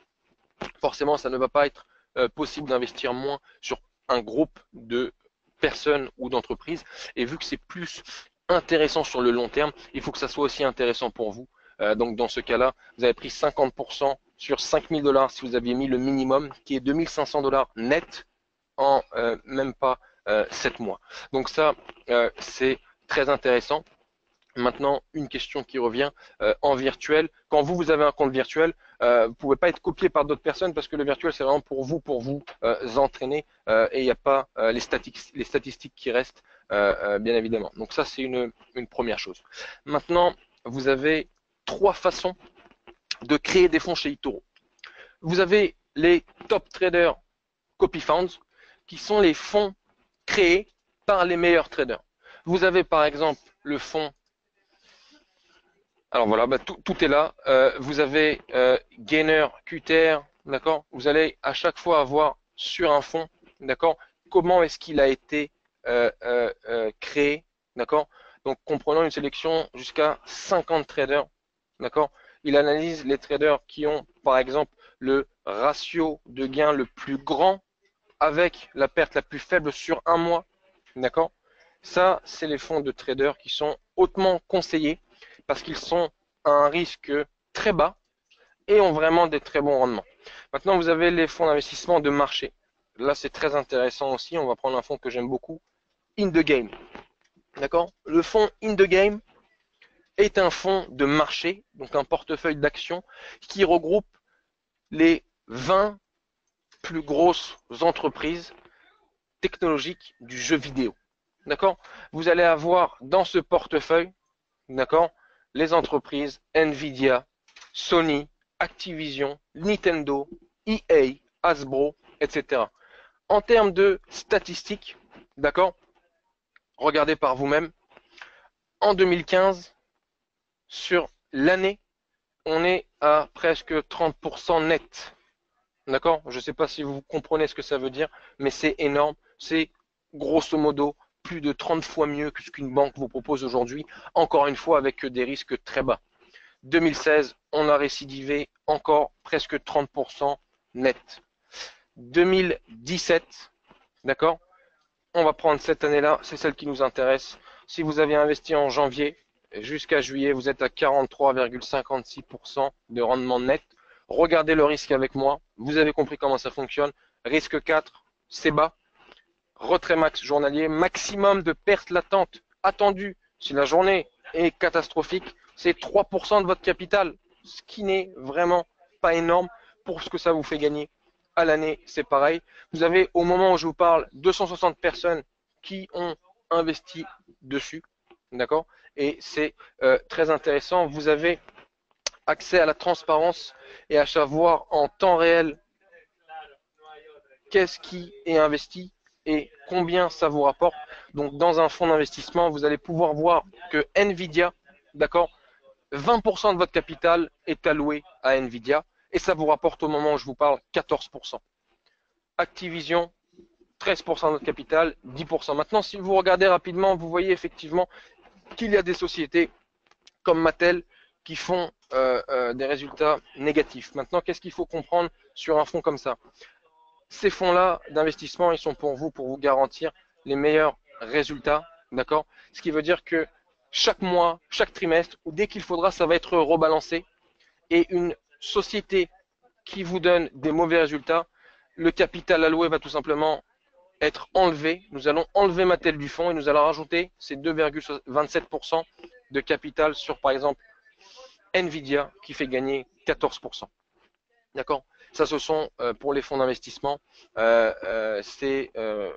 Forcément, ça ne va pas être possible d'investir moins sur un groupe de personnes ou d'entreprises. Et vu que c'est plus intéressant sur le long terme, il faut que ça soit aussi intéressant pour vous. Donc dans ce cas-là, vous avez pris 50% sur 5000 $ si vous aviez mis le minimum, qui est 2500 $ net en même pas 7 mois. Donc ça, c'est très intéressant. Maintenant, une question qui revient en virtuel. Quand vous avez un compte virtuel, vous ne pouvez pas être copié par d'autres personnes parce que le virtuel, c'est vraiment pour vous entraîner et il n'y a pas les statistiques qui restent, bien évidemment. Donc ça, c'est une première chose. Maintenant, vous avez trois façons de créer des fonds chez eToro. Vous avez les top traders copy funds qui sont les fonds créés par les meilleurs traders. Vous avez par exemple le fonds. Alors voilà, tout est là. Vous avez Gainer, QTR, d'accord? Vous allez à chaque fois avoir sur un fonds, d'accord? Comment est-ce qu'il a été créé, d'accord? Donc comprenons une sélection jusqu'à 50 traders, d'accord? Il analyse les traders qui ont par exemple le ratio de gain le plus grand avec la perte la plus faible sur un mois, d'accord? Ça, c'est les fonds de traders qui sont hautement conseillés parce qu'ils sont à un risque très bas et ont vraiment des très bons rendements. Maintenant, vous avez les fonds d'investissement de marché. Là, c'est très intéressant aussi. On va prendre un fonds que j'aime beaucoup, In the Game. D'accord? Le fonds In the Game est un fonds de marché, donc un portefeuille d'actions qui regroupe les 20 plus grosses entreprises technologiques du jeu vidéo. D'accord? Vous allez avoir dans ce portefeuille, d'accord, les entreprises Nvidia, Sony, Activision, Nintendo, EA, Hasbro, etc. En termes de statistiques, d'accord, regardez par vous-même. En 2015, sur l'année, on est à presque 30% net. D'accord? Je ne sais pas si vous comprenez ce que ça veut dire, mais c'est énorme. C'est grosso modo plus de 30 fois mieux que ce qu'une banque vous propose aujourd'hui, encore une fois avec des risques très bas. 2016, on a récidivé encore presque 30% net. 2017, d'accord? On va prendre cette année-là, c'est celle qui nous intéresse. Si vous avez investi en janvier jusqu'à juillet, vous êtes à 43,56% de rendement net. regardez le risque avec moi. Vous avez compris comment ça fonctionne. Risque 4, c'est bas. Retrait max journalier, maximum de pertes latentes attendues si la journée est catastrophique, c'est 3% de votre capital, ce qui n'est vraiment pas énorme pour ce que ça vous fait gagner à l'année. C'est pareil. Vous avez au moment où je vous parle 260 personnes qui ont investi dessus, d'accord? Et c'est très intéressant. Vous avez accès à la transparence et à savoir en temps réel qu'est-ce qui est investi et combien ça vous rapporte. Donc, dans un fonds d'investissement, vous allez pouvoir voir que Nvidia, d'accord, 20% de votre capital est alloué à Nvidia et ça vous rapporte au moment où je vous parle 14%. Activision, 13% de votre capital, 10%. Maintenant, si vous regardez rapidement, vous voyez effectivement qu'il y a des sociétés comme Mattel qui font des résultats négatifs. Maintenant, qu'est-ce qu'il faut comprendre sur un fonds comme ça? Ces fonds-là d'investissement, ils sont pour vous garantir les meilleurs résultats, d'accord? Ce qui veut dire que chaque mois, chaque trimestre, ou dès qu'il faudra, ça va être rebalancé. Et une société qui vous donne des mauvais résultats, le capital alloué va tout simplement être enlevé. Nous allons enlever Mattel du fonds et nous allons rajouter ces 2,27% de capital sur, par exemple, Nvidia qui fait gagner 14%. D'accord? Ça, ce sont pour les fonds d'investissement. C'est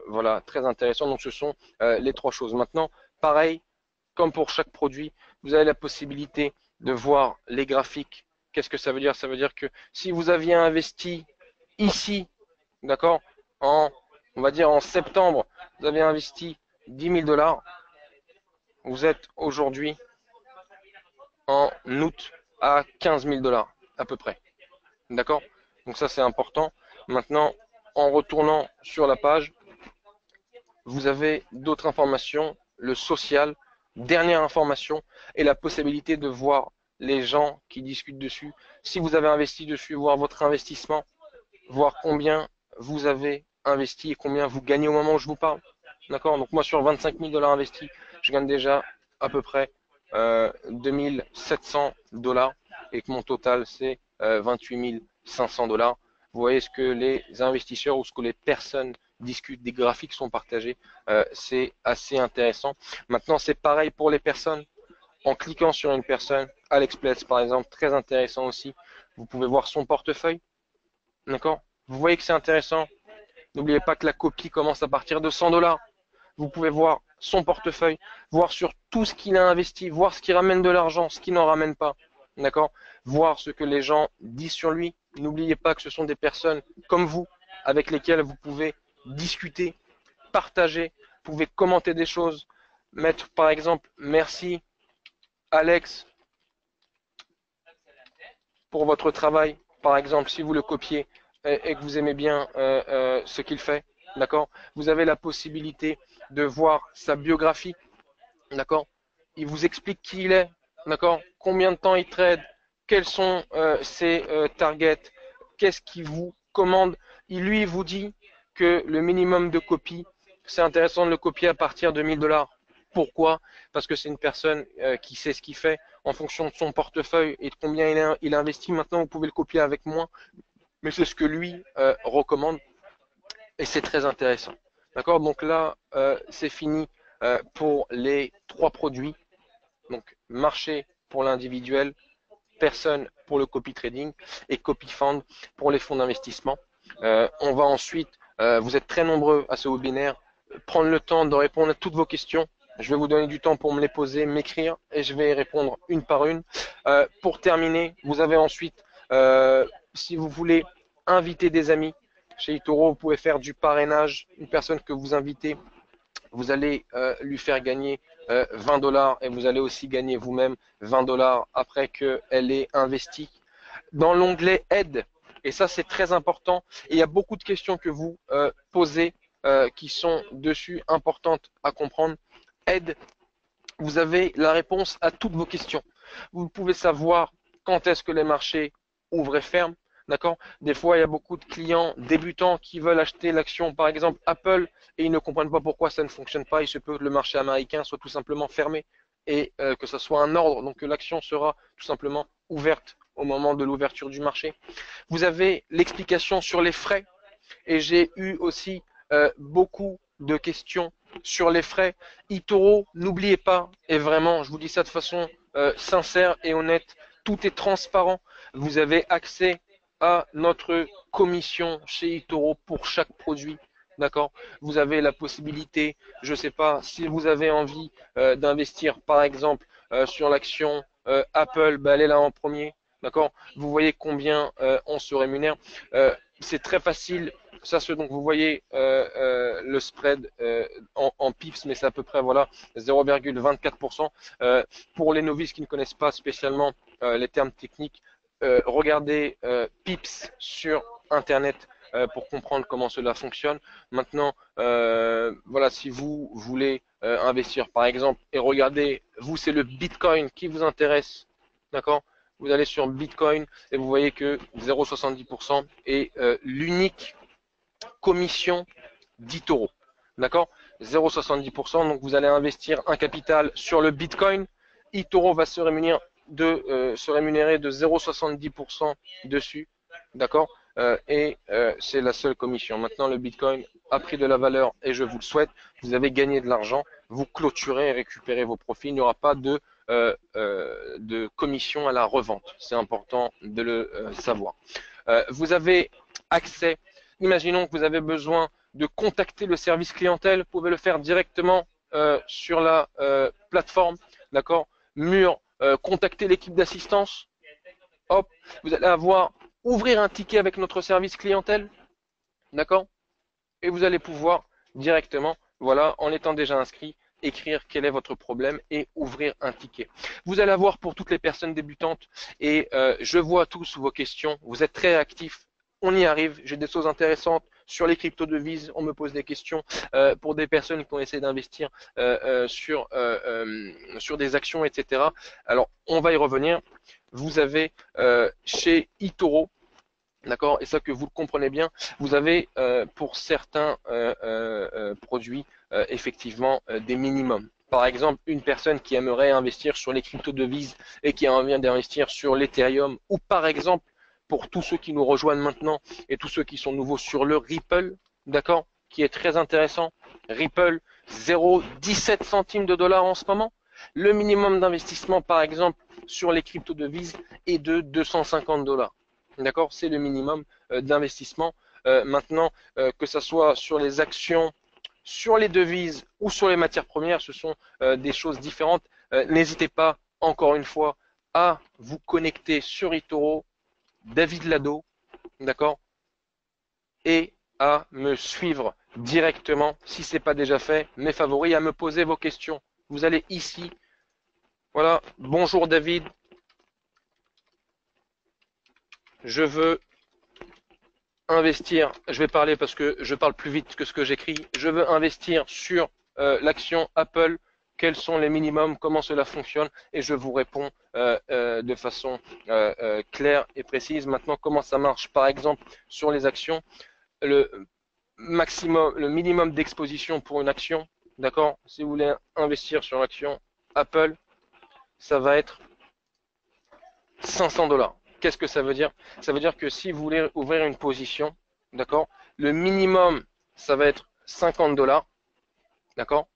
voilà, très intéressant. Donc, ce sont les trois choses. Maintenant, pareil, comme pour chaque produit, vous avez la possibilité de voir les graphiques. Qu'est-ce que ça veut dire? Ça veut dire que si vous aviez investi ici, d'accord, on va dire en septembre, vous avez investi 10 000 $, vous êtes aujourd'hui en août à 15 000 $ à peu près. D'accord? Donc ça, c'est important. Maintenant, en retournant sur la page, vous avez d'autres informations, le social, dernière information, et la possibilité de voir les gens qui discutent dessus. Si vous avez investi dessus, voir votre investissement, voir combien vous avez investi et combien vous gagnez au moment où je vous parle. D'accord? Donc moi, sur 25 000 $ investis, je gagne déjà à peu près 2700 $ et que mon total, c'est 28 500 $. Vous voyez ce que les investisseurs ou ce que les personnes discutent, des graphiques sont partagés, c'est assez intéressant. Maintenant, c'est pareil pour les personnes. En cliquant sur une personne, AliExpress par exemple, très intéressant aussi, vous pouvez voir son portefeuille. D'accord? Vous voyez que c'est intéressant. N'oubliez pas que la copie commence à partir de 100 $. Vous pouvez voir son portefeuille, voir sur tout ce qu'il a investi, voir ce qui ramène de l'argent, ce qui n'en ramène pas. D'accord? Voir ce que les gens disent sur lui. N'oubliez pas que ce sont des personnes comme vous, avec lesquelles vous pouvez discuter, partager, vous pouvez commenter des choses, mettre par exemple merci Alex pour votre travail, par exemple si vous le copiez et que vous aimez bien ce qu'il fait. D'accord? Vous avez la possibilité de voir sa biographie. D'accord? Il vous explique qui il est. D'accord? Combien de temps il trade? Quels sont ses targets? Qu'est-ce qu'il vous commande? Lui vous dit que le minimum de copies, c'est intéressant de le copier à partir de 1000 $. Pourquoi? Parce que c'est une personne qui sait ce qu'il fait en fonction de son portefeuille et de combien il investit. Maintenant, vous pouvez le copier avec moins, mais c'est ce que lui recommande et c'est très intéressant. D'accord? Donc là, c'est fini pour les trois produits. Donc, marché pour l'individuel, personne pour le copy trading et copy fund pour les fonds d'investissement. On va ensuite, vous êtes très nombreux à ce webinaire, prendre le temps de répondre à toutes vos questions. Je vais vous donner du temps pour me les poser, m'écrire et je vais y répondre une par une. Pour terminer, vous avez ensuite, si vous voulez inviter des amis, chez eToro, vous pouvez faire du parrainage. Une personne que vous invitez, vous allez lui faire gagner 20 $ et vous allez aussi gagner vous-même 20 $ après qu'elle ait investi. Dans l'onglet aide, et ça c'est très important, et il y a beaucoup de questions que vous posez qui sont dessus importantes à comprendre. Aide, vous avez la réponse à toutes vos questions. Vous pouvez savoir quand est-ce que les marchés ouvrent et ferment. D'accord? Des fois, il y a beaucoup de clients débutants qui veulent acheter l'action, par exemple Apple, et ils ne comprennent pas pourquoi ça ne fonctionne pas. Il se peut que le marché américain soit tout simplement fermé. et que ce soit un ordre, donc que l'action sera tout simplement ouverte au moment de l'ouverture du marché. Vous avez l'explication sur les frais et j'ai eu aussi beaucoup de questions sur les frais. eToro, n'oubliez pas, et vraiment, je vous dis ça de façon sincère et honnête, tout est transparent. Vous avez accès à notre commission chez eToro pour chaque produit. D'accord? Vous avez la possibilité, je ne sais pas, si vous avez envie d'investir par exemple sur l'action Apple, bah, elle est là en premier. D'accord? Vous voyez combien on se rémunère. C'est très facile. Ça, donc vous voyez le spread en pips, mais c'est à peu près voilà 0,24%. Pour les novices qui ne connaissent pas spécialement les termes techniques, regardez pips sur Internet pour comprendre comment cela fonctionne. Maintenant, voilà, si vous voulez investir par exemple et regardez, vous c'est le Bitcoin qui vous intéresse, d'accord? Vous allez sur Bitcoin et vous voyez que 0,70% est l'unique commission d'eToro. D'accord? 0,70%. Donc vous allez investir un capital sur le Bitcoin. eToro va se rémunérer de 0,70% dessus. D'accord? Et c'est la seule commission. Maintenant, le Bitcoin a pris de la valeur et je vous le souhaite. Vous avez gagné de l'argent. Vous clôturez et récupérez vos profits. Il n'y aura pas de commission à la revente. C'est important de le savoir. Vous avez accès. Imaginons que vous avez besoin de contacter le service clientèle, vous pouvez le faire directement sur la plateforme, d'accord? Mur, contacter l'équipe d'assistance, hop, vous allez ouvrir un ticket avec notre service clientèle, d'accord? Et vous allez pouvoir directement, voilà, en étant déjà inscrit, écrire quel est votre problème et ouvrir un ticket. Vous allez avoir pour toutes les personnes débutantes et je vois tous vos questions, vous êtes très actifs. On y arrive, j'ai des choses intéressantes sur les crypto-devises, on me pose des questions pour des personnes qui ont essayé d'investir sur des actions, etc. Alors, on va y revenir. Vous avez chez eToro, d'accord, et ça que vous le comprenez bien, vous avez pour certains produits effectivement des minimums. Par exemple, une personne qui aimerait investir sur les crypto-devises et qui a envie d'investir sur l'Ethereum ou par exemple pour tous ceux qui nous rejoignent maintenant et tous ceux qui sont nouveaux sur le Ripple, d'accord, qui est très intéressant. Ripple, 0,17 centimes de dollars en ce moment. Le minimum d'investissement, par exemple, sur les crypto-devises est de 250 dollars. D'accord, c'est le minimum d'investissement. Maintenant, que ce soit sur les actions, sur les devises ou sur les matières premières, ce sont des choses différentes. N'hésitez pas, encore une fois, à vous connecter sur eToro, David Lado, d'accord, et à me suivre directement, si ce n'est pas déjà fait, mes favoris, à me poser vos questions. Vous allez ici, voilà, bonjour David, je veux investir, je vais parler parce que je parle plus vite que ce que j'écris, je veux investir sur l'action Apple, quels sont les minimums, comment cela fonctionne, et je vous réponds de façon claire et précise. Maintenant, comment ça marche? Par exemple, sur les actions, le minimum d'exposition pour une action, d'accord? Si vous voulez investir sur l'action Apple, ça va être 500 dollars. Qu'est-ce que ça veut dire? Ça veut dire que si vous voulez ouvrir une position, d'accord, le minimum, ça va être 50 dollars, d'accord?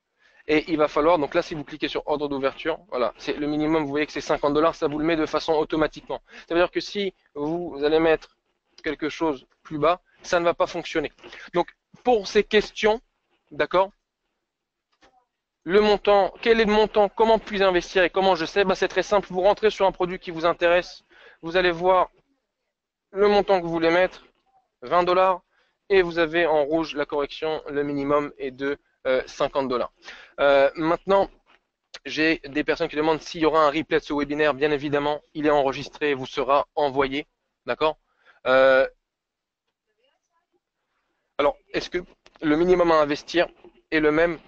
Et il va falloir, donc là, si vous cliquez sur ordre d'ouverture, voilà, c'est le minimum, vous voyez que c'est 50 dollars, ça vous le met de façon automatiquement. Ça veut dire que si vous allez mettre quelque chose plus bas, ça ne va pas fonctionner. Donc, pour ces questions, d'accord, le montant, quel est le montant, comment puis-je investir et comment je sais? Bah, c'est très simple, vous rentrez sur un produit qui vous intéresse, vous allez voir le montant que vous voulez mettre, 20 dollars, et vous avez en rouge la correction, le minimum est de 50 dollars. Maintenant, j'ai des personnes qui demandent s'il y aura un replay de ce webinaire. Bien évidemment, il est enregistré et vous sera envoyé. D'accord? Alors, est-ce que le minimum à investir est le même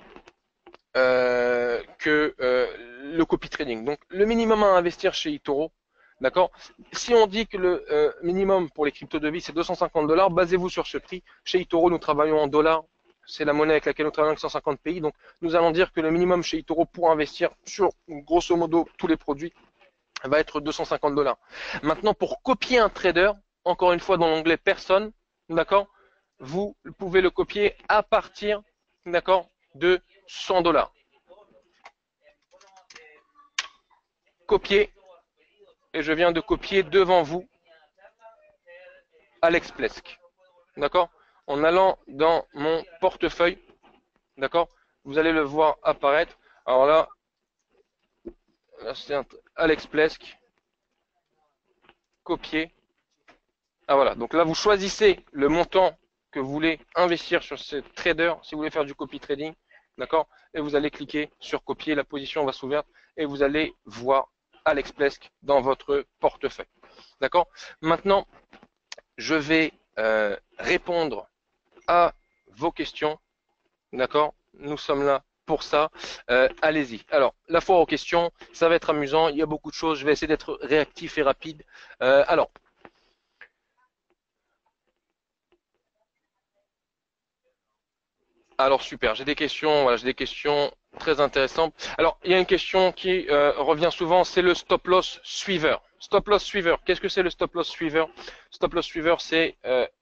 que le copy trading? Donc, le minimum à investir chez eToro, d'accord? Si on dit que le minimum pour les crypto-devises c'est 250 dollars, basez-vous sur ce prix. Chez eToro, nous travaillons en dollars. c'est la monnaie avec laquelle nous travaillons avec 150 pays. Donc, nous allons dire que le minimum chez eToro pour investir sur, grosso modo, tous les produits va être 250 $. Maintenant, pour copier un trader, encore une fois, dans l'onglet personne, d'accord, vous pouvez le copier à partir, d'accord, de 100 $. Copier, et je viens de copier devant vous Alex Plesk, d'accord, en allant dans mon portefeuille, d'accord, vous allez le voir apparaître. Alors là c'est Alex Plesk, copier. Ah voilà, donc là vous choisissez le montant que vous voulez investir sur ce trader, si vous voulez faire du copy trading, d'accord, et vous allez cliquer sur copier, la position va s'ouvrir et vous allez voir Alex Plesk dans votre portefeuille, d'accord. Maintenant, je vais répondre à vos questions, d'accord, nous sommes là pour ça, allez-y. Alors, la foire aux questions, ça va être amusant, il y a beaucoup de choses, je vais essayer d'être réactif et rapide. Alors super, j'ai des questions, voilà, j'ai des questions très intéressantes. Alors, il y a une question qui revient souvent, c'est le stop loss suiveur. Stop loss suiveur, qu'est-ce que c'est le stop loss suiveur? Stop loss suiveur, c'est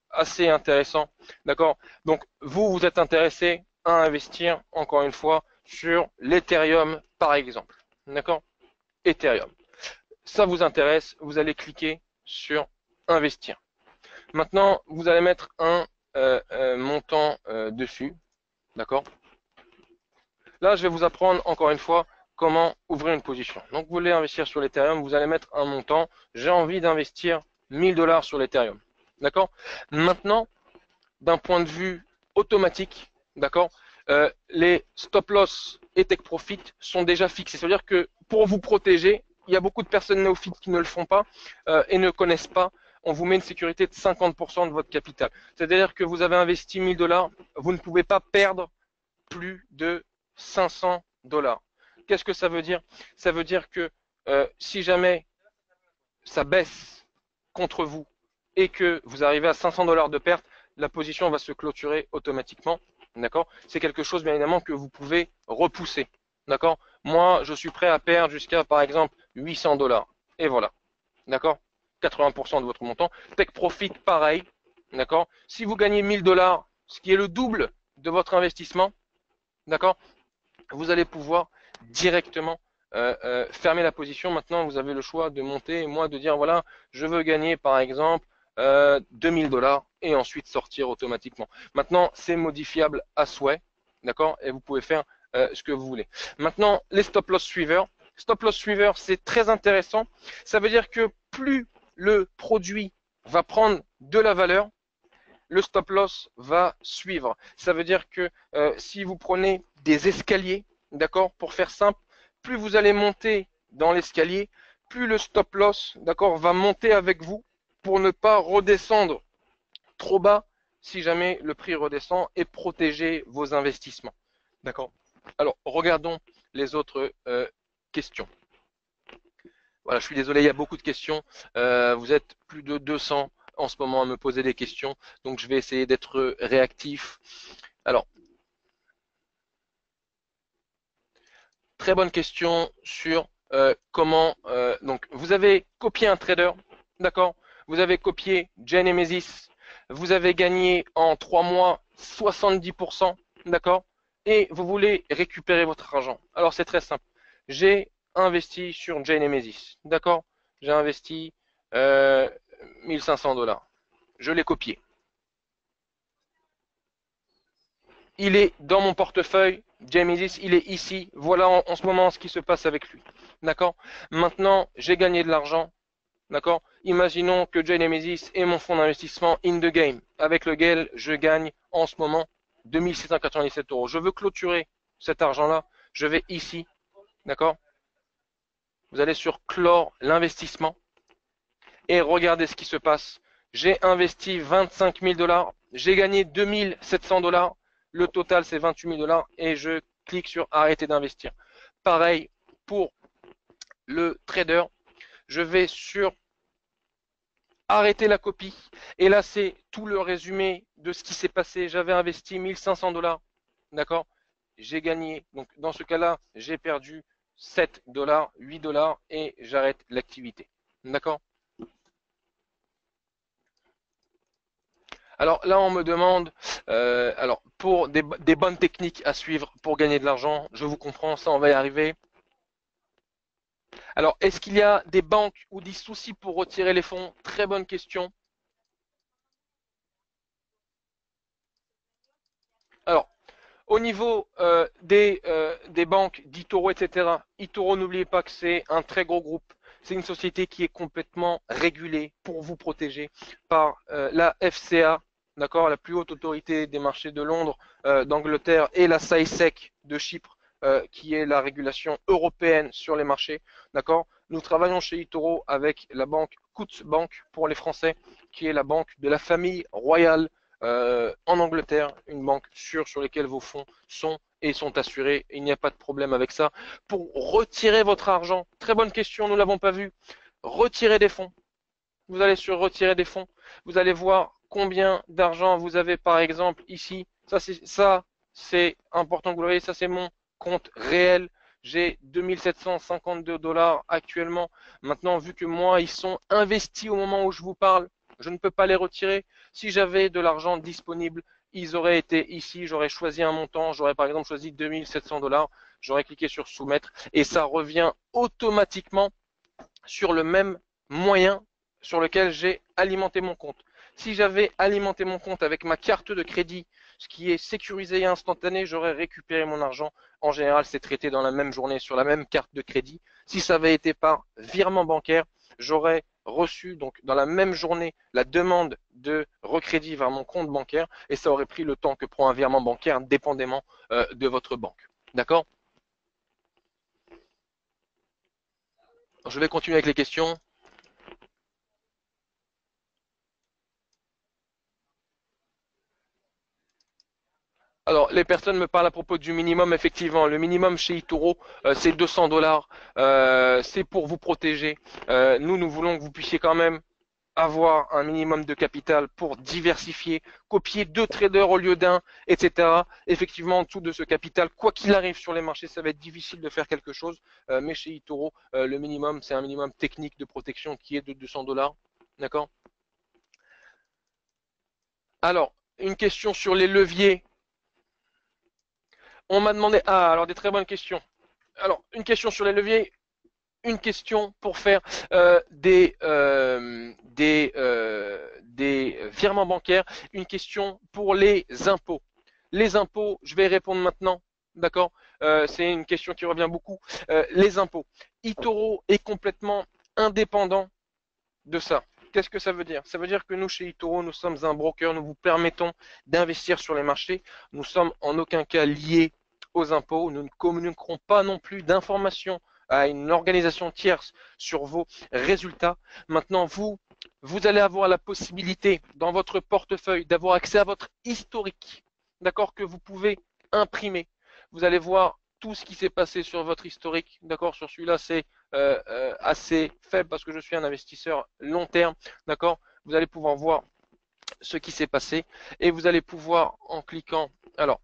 assez intéressant, d'accord? Donc, vous êtes intéressé à investir, encore une fois, sur l'Ethereum, par exemple, d'accord? Ethereum. Ça vous intéresse, vous allez cliquer sur investir. Maintenant, vous allez mettre un montant dessus. D'accord. Là, je vais vous apprendre encore une fois comment ouvrir une position. Donc, vous voulez investir sur l'Ethereum, vous allez mettre un montant. J'ai envie d'investir 1000 $ sur l'Ethereum. D'accord. Maintenant, d'un point de vue automatique, d'accord, les stop loss et take profit sont déjà fixés. C'est-à-dire que pour vous protéger, il y a beaucoup de personnes néophytes qui ne le font pas et ne connaissent pas. On vous met une sécurité de 50% de votre capital. C'est-à-dire que vous avez investi 1000 $, vous ne pouvez pas perdre plus de 500 $. Qu'est-ce que ça veut dire? Ça veut dire que si jamais ça baisse contre vous et que vous arrivez à 500 $ de perte, la position va se clôturer automatiquement. D'accord? C'est quelque chose, bien évidemment, que vous pouvez repousser. D'accord? Moi, je suis prêt à perdre jusqu'à, par exemple, 800 $. Et voilà. D'accord? 80% de votre montant. Take profit, pareil. D'accord? Si vous gagnez 1000 $, ce qui est le double de votre investissement, d'accord, vous allez pouvoir directement fermer la position. Maintenant, vous avez le choix de monter et moi de dire voilà, je veux gagner par exemple 2000 $ et ensuite sortir automatiquement. Maintenant, c'est modifiable à souhait, d'accord, et vous pouvez faire ce que vous voulez. Maintenant, les stop loss suiveurs. Stop loss suiveur, c'est très intéressant. Ça veut dire que plus le produit va prendre de la valeur, le stop loss va suivre. Ça veut dire que si vous prenez des escaliers, d'accord, pour faire simple, plus vous allez monter dans l'escalier, plus le stop loss, d'accord, va monter avec vous pour ne pas redescendre trop bas si jamais le prix redescend et protéger vos investissements. D'accord. Alors, regardons les autres questions. Voilà, je suis désolé, il y a beaucoup de questions. Vous êtes plus de 200 en ce moment à me poser des questions, donc je vais essayer d'être réactif. Alors, très bonne question sur comment. Donc, vous avez copié un trader, d'accord? Vous avez copié Genesis, vous avez gagné en 3 mois 70%, d'accord? Et vous voulez récupérer votre argent. Alors, c'est très simple. J'ai investi sur Genesis, d'accord? J'ai investi 1500 $. Je l'ai copié. Il est dans mon portefeuille. Genesis, il est ici. Voilà en ce moment ce qui se passe avec lui. D'accord? Maintenant, j'ai gagné de l'argent. D'accord? Imaginons que Genesis est mon fonds d'investissement in the game, avec lequel je gagne en ce moment 2697 €. Je veux clôturer cet argent-là. Je vais ici. D'accord? Vous allez sur clore l'investissement et regardez ce qui se passe. J'ai investi 25 000 $. J'ai gagné 2700 $. Le total, c'est 28 000 $ et je clique sur arrêter d'investir. Pareil pour le trader. Je vais sur arrêtez la copie. Et là, c'est tout le résumé de ce qui s'est passé. J'avais investi 1500 dollars. D'accord? J'ai gagné. Donc, dans ce cas-là, j'ai perdu 7 dollars, 8 dollars et j'arrête l'activité. D'accord? Alors là, on me demande, alors pour des bonnes techniques à suivre pour gagner de l'argent, je vous comprends, ça on va y arriver. Alors, est-ce qu'il y a des banques ou des soucis pour retirer les fonds? Très bonne question. Alors, au niveau des banques d'Itoro, etc., Itoro, n'oubliez pas que c'est un très gros groupe. C'est une société qui est complètement régulée pour vous protéger par la FCA, d'accord, la plus haute autorité des marchés de Londres, d'Angleterre, et la SAESEC de Chypre, qui est la régulation européenne sur les marchés, d'accord. Nous travaillons chez Itoro avec la banque Coutts Bank pour les Français, qui est la banque de la famille royale en Angleterre, une banque sûre sur laquelle vos fonds sont et sont assurés. Il n'y a pas de problème avec ça. Pour retirer votre argent, très bonne question, nous ne l'avons pas vu. Retirer des fonds. Vous allez sur retirer des fonds. Vous allez voir combien d'argent vous avez par exemple ici. Ça c'est important que vous le voyez. Ça c'est mon compte réel. J'ai 2752 dollars actuellement. Maintenant, vu que moi, ils sont investis au moment où je vous parle, je ne peux pas les retirer. Si j'avais de l'argent disponible, ils auraient été ici. J'aurais choisi un montant. J'aurais par exemple choisi 2700 dollars. J'aurais cliqué sur soumettre et ça revient automatiquement sur le même moyen sur lequel j'ai alimenté mon compte. Si j'avais alimenté mon compte avec ma carte de crédit, ce qui est sécurisé et instantané, j'aurais récupéré mon argent. En général, c'est traité dans la même journée sur la même carte de crédit. Si ça avait été par virement bancaire, j'aurais reçu donc dans la même journée la demande de recrédit vers mon compte bancaire et ça aurait pris le temps que prend un virement bancaire dépendamment de votre banque. D'accord? Je vais continuer avec les questions. Alors, les personnes me parlent à propos du minimum, effectivement. Le minimum chez Itoro, c'est 200 dollars. C'est pour vous protéger. Nous voulons que vous puissiez quand même avoir un minimum de capital pour diversifier, copier deux traders au lieu d'un, etc. Effectivement, en dessous de ce capital, quoi qu'il arrive sur les marchés, ça va être difficile de faire quelque chose. Mais chez Itoro, le minimum, c'est un minimum technique de protection qui est de 200 dollars. D'accord? Alors, une question sur les leviers. On m'a demandé, alors des très bonnes questions. Alors, une question sur les leviers, une question pour faire des virements bancaires, une question pour les impôts. Les impôts, je vais répondre maintenant, d'accord. C'est une question qui revient beaucoup. Les impôts. Itoro est complètement indépendant de ça. Qu'est-ce que ça veut dire? Ça veut dire que nous, chez Itoro, nous sommes un broker, nous vous permettons d'investir sur les marchés. Nous sommes en aucun cas liés aux impôts. Nous ne communiquerons pas non plus d'informations à une organisation tierce sur vos résultats. Maintenant, vous allez avoir la possibilité dans votre portefeuille d'avoir accès à votre historique, d'accord, que vous pouvez imprimer. Vous allez voir tout ce qui s'est passé sur votre historique, d'accord. Sur celui-là, c'est assez faible parce que je suis un investisseur long terme, d'accord. Vous allez pouvoir voir ce qui s'est passé et vous allez pouvoir en cliquant. Alors,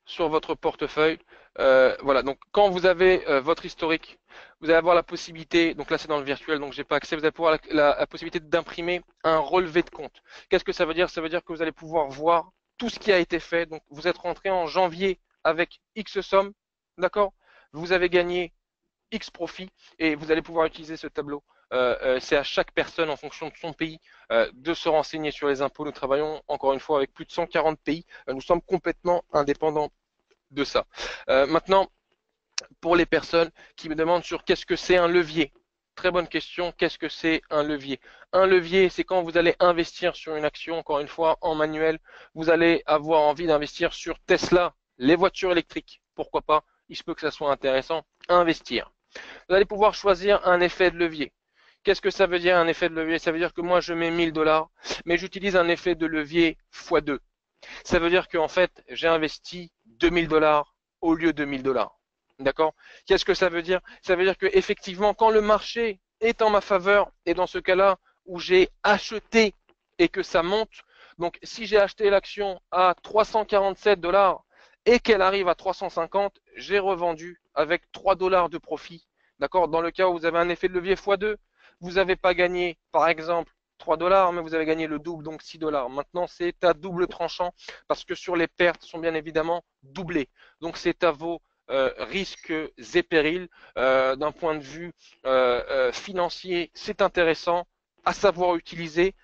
sur votre portefeuille. Voilà, donc quand vous avez votre historique, vous allez avoir la possibilité, donc là c'est dans le virtuel, donc j'ai pas accès, vous allez pouvoir la possibilité d'imprimer un relevé de compte. Qu'est-ce que ça veut dire? Ça veut dire que vous allez pouvoir voir tout ce qui a été fait. Donc vous êtes rentré en janvier avec X somme, d'accord? Vous avez gagné X profit et vous allez pouvoir utiliser ce tableau. C'est à chaque personne en fonction de son pays de se renseigner sur les impôts. Nous travaillons encore une fois avec plus de 140 pays. Nous sommes complètement indépendants de ça. Maintenant, pour les personnes qui me demandent sur qu'est-ce que c'est un levier. Très bonne question. Qu'est-ce que c'est un levier? Un levier, c'est quand vous allez investir sur une action, encore une fois, en manuel. Vous allez avoir envie d'investir sur Tesla, les voitures électriques. Pourquoi pas? Il se peut que ça soit intéressant. Investir. Vous allez pouvoir choisir un effet de levier. Qu'est-ce que ça veut dire un effet de levier? Ça veut dire que moi je mets 1000 dollars, mais j'utilise un effet de levier x2. Ça veut dire qu'en fait j'ai investi 2000 dollars au lieu de 1000 $. D'accord? Qu'est-ce que ça veut dire? Ça veut dire que effectivement, quand le marché est en ma faveur, et dans ce cas-là où j'ai acheté et que ça monte, donc si j'ai acheté l'action à 347 $ et qu'elle arrive à 350, j'ai revendu avec 3 $ de profit. D'accord? Dans le cas où vous avez un effet de levier x2, vous n'avez pas gagné, par exemple, 3 $, mais vous avez gagné le double, donc 6 $. Maintenant, c'est à double tranchant parce que sur les pertes sont bien évidemment doublées. Donc, c'est à vos risques et périls. D'un point de vue financier, c'est intéressant à savoir utiliser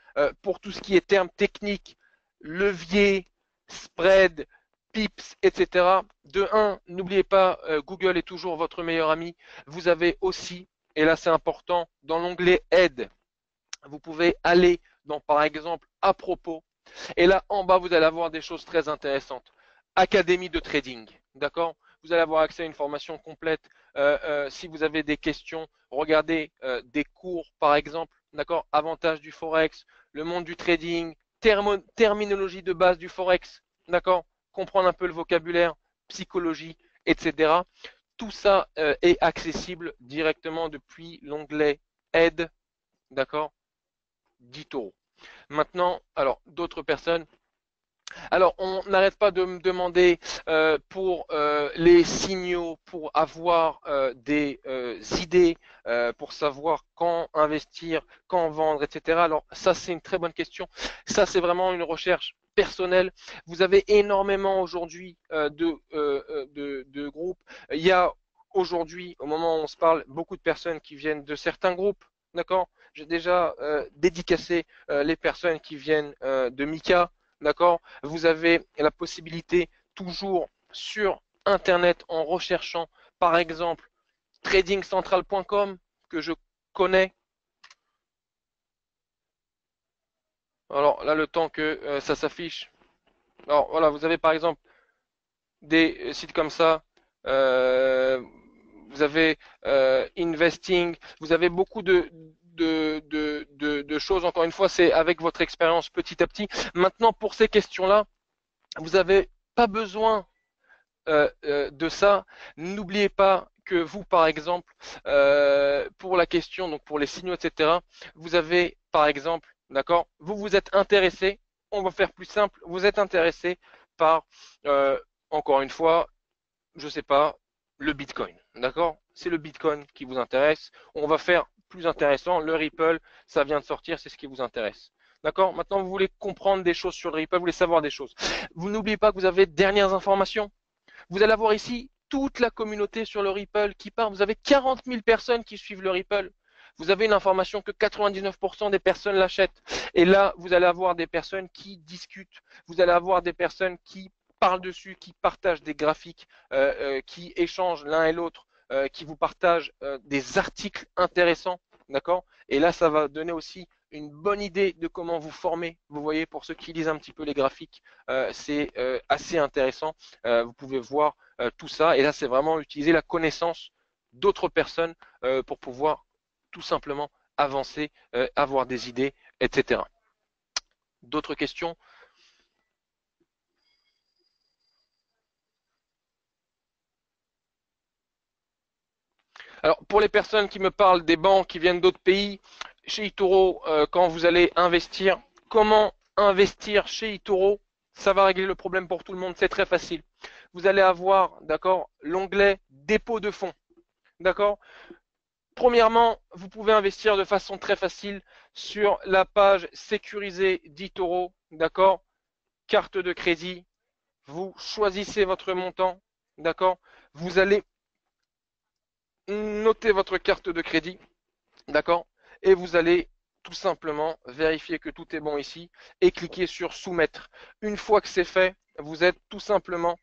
pour tout ce qui est termes techniques, levier, spread, pips, etc. De un, n'oubliez pas, Google est toujours votre meilleur ami. Vous avez aussi, et là c'est important, dans l'onglet aide, vous pouvez aller dans par exemple à propos. Et là en bas, vous allez avoir des choses très intéressantes. Académie de trading, d'accord? Vous allez avoir accès à une formation complète. Si vous avez des questions, regardez des cours par exemple, d'accord? Avantages du forex, le monde du trading, terminologie de base du forex, d'accord? Comprendre un peu le vocabulaire, psychologie, etc. Tout ça est accessible directement depuis l'onglet aide, d'accord? 10 euros. Maintenant, alors d'autres personnes. Alors, on n'arrête pas de me demander pour les signaux, pour avoir des idées, pour savoir quand investir, quand vendre, etc. Alors, ça, c'est une très bonne question. Ça, c'est vraiment une recherche personnelle. Vous avez énormément aujourd'hui de groupes. Il y a aujourd'hui, au moment où on se parle, beaucoup de personnes qui viennent de certains groupes. D'accord? J'ai déjà dédicacé les personnes qui viennent de Mika. D'accord? Vous avez la possibilité toujours sur Internet en recherchant par exemple tradingcentral.com que je connais. Alors là, le temps que ça s'affiche. Alors voilà, vous avez par exemple des sites comme ça. Euh, Vous avez Investing. Vous avez beaucoup de choses. Encore une fois, c'est avec votre expérience petit à petit. Maintenant, pour ces questions-là, vous n'avez pas besoin de ça. N'oubliez pas que vous, par exemple, pour la question, donc pour les signaux, etc., vous avez, par exemple, d'accord, vous vous êtes intéressé, on va faire plus simple, vous êtes intéressé par, euh, encore une fois, je sais pas, le Bitcoin, d'accord? C'est le Bitcoin qui vous intéresse. On va faire plus intéressant, le Ripple, ça vient de sortir, c'est ce qui vous intéresse. D'accord? Maintenant, vous voulez comprendre des choses sur le Ripple, vous voulez savoir des choses. Vous n'oubliez pas que vous avez dernières informations. Vous allez avoir ici toute la communauté sur le Ripple qui part. Vous avez 40 000 personnes qui suivent le Ripple. Vous avez une information que 99% des personnes l'achètent. Et là, vous allez avoir des personnes qui discutent. Vous allez avoir des personnes qui parlent dessus, qui partagent des graphiques, qui échangent l'un et l'autre, qui vous partagent des articles intéressants. D'accord? Et là, ça va donner aussi une bonne idée de comment vous former. Vous voyez, pour ceux qui lisent un petit peu les graphiques, c'est assez intéressant. Vous pouvez voir tout ça. Et là, c'est vraiment utiliser la connaissance d'autres personnes pour pouvoir tout simplement avancer, avoir des idées, etc. D'autres questions? Alors, pour les personnes qui me parlent des banques qui viennent d'autres pays, chez eToro, quand vous allez investir, comment investir chez eToro? Ça va régler le problème pour tout le monde, c'est très facile. Vous allez avoir, d'accord, l'onglet dépôt de fonds. D'accord? Premièrement, vous pouvez investir de façon très facile sur la page sécurisée d'eToro. D'accord? Carte de crédit. Vous choisissez votre montant. D'accord? Vous allez noter votre carte de crédit. D'accord? Et vous allez tout simplement vérifier que tout est bon ici et cliquer sur soumettre. Une fois que c'est fait, vous êtes tout simplement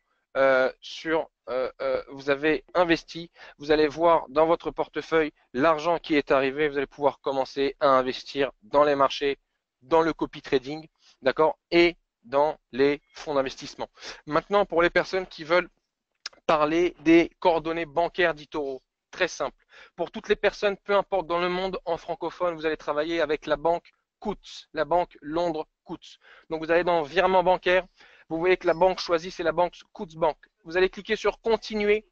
vous avez investi, vous allez voir dans votre portefeuille l'argent qui est arrivé, vous allez pouvoir commencer à investir dans les marchés, dans le copy trading, d'accord, et dans les fonds d'investissement. Maintenant, pour les personnes qui veulent parler des coordonnées bancaires d'eToro. Très simple. Pour toutes les personnes, peu importe dans le monde en francophone, vous allez travailler avec la banque Coutts, la banque Londres Coutts. Donc vous allez dans virement bancaire, vous voyez que la banque choisie, c'est la banque Coutts Bank. vous allez cliquer sur continuer.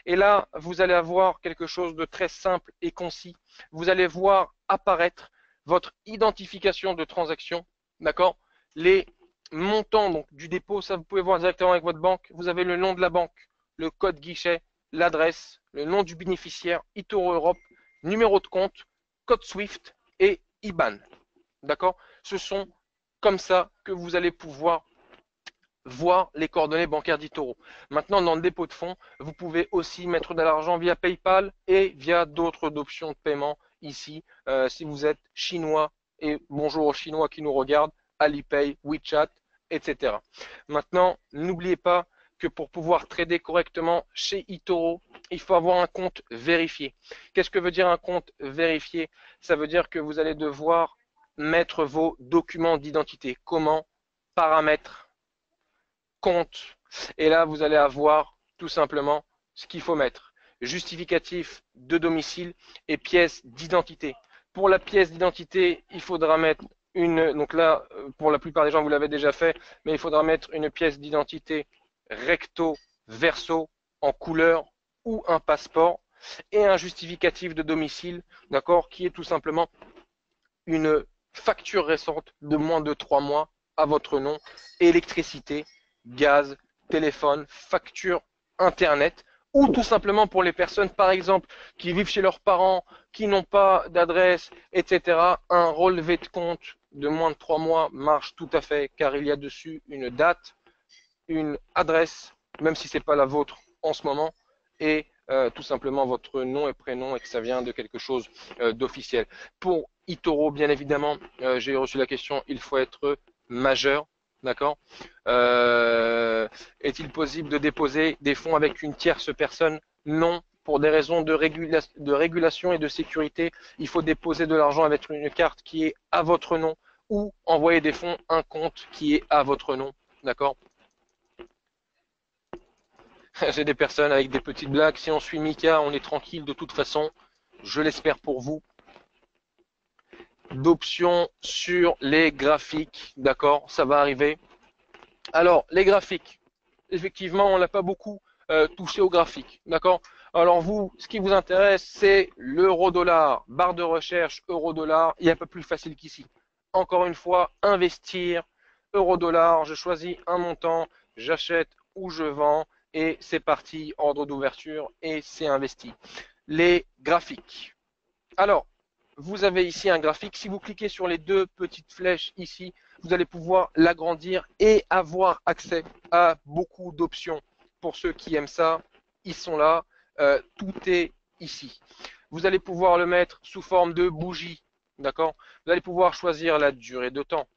Et là, vous allez avoir quelque chose de très simple et concis. Vous allez voir apparaître votre identification de transaction, d'accord? Les montants donc, du dépôt, ça vous pouvez voir directement avec votre banque. Vous avez le nom de la banque, le code guichet, l'adresse, le nom du bénéficiaire, eToro Europe, numéro de compte, code SWIFT et IBAN. D'accord? Ce sont comme ça que vous allez pouvoir voir les coordonnées bancaires d'eToro. Maintenant, dans le dépôt de fonds, vous pouvez aussi mettre de l'argent via PayPal et via d'autres options de paiement ici. Si vous êtes chinois, et bonjour aux Chinois qui nous regardent, Alipay, WeChat, etc. Maintenant, n'oubliez pas que pour pouvoir trader correctement chez eToro, il faut avoir un compte vérifié. Qu'est-ce que veut dire un compte vérifié? Ça veut dire que vous allez devoir mettre vos documents d'identité. Comment? Paramètres, compte. Et là, vous allez avoir tout simplement ce qu'il faut mettre. Justificatif de domicile et pièce d'identité. Pour la pièce d'identité, il faudra mettre une, donc là, pour la plupart des gens, vous l'avez déjà fait, mais il faudra mettre une pièce d'identité recto, verso, en couleur ou un passeport et un justificatif de domicile, d'accord, qui est tout simplement une facture récente de moins de 3 mois à votre nom, électricité, gaz, téléphone, facture internet, ou tout simplement pour les personnes, par exemple, qui vivent chez leurs parents, qui n'ont pas d'adresse, etc., un relevé de compte de moins de 3 mois marche tout à fait, car il y a dessus une date, une adresse, même si ce n'est pas la vôtre en ce moment, et tout simplement votre nom et prénom et que ça vient de quelque chose d'officiel. Pour eToro, bien évidemment, j'ai reçu la question, il faut être majeur, d'accord? Est-il possible de déposer des fonds avec une tierce personne? Non. Pour des raisons de régulation et de sécurité, il faut déposer de l'argent avec une carte qui est à votre nom ou envoyer des fonds à un compte qui est à votre nom, d'accord? J'ai des personnes avec des petites blagues. Si on suit Mika, on est tranquille de toute façon. Je l'espère pour vous. D'options sur les graphiques. D'accord, ça va arriver. Alors, les graphiques. Effectivement, on n'a pas beaucoup touché aux graphiques. D'accord. Alors vous, ce qui vous intéresse, c'est l'euro-dollar. Barre de recherche euro-dollar. Il y a un peu plus facile qu'ici. Encore une fois, investir. Euro-dollar. Je choisis un montant. J'achète ou je vends. Et c'est parti, ordre d'ouverture et c'est investi. Les graphiques. Alors, vous avez ici un graphique. Si vous cliquez sur les deux petites flèches ici, vous allez pouvoir l'agrandir et avoir accès à beaucoup d'options. Pour ceux qui aiment ça, ils sont là. Tout est ici. Vous allez pouvoir le mettre sous forme de bougie. D'accord? Vous allez pouvoir choisir la durée de temps.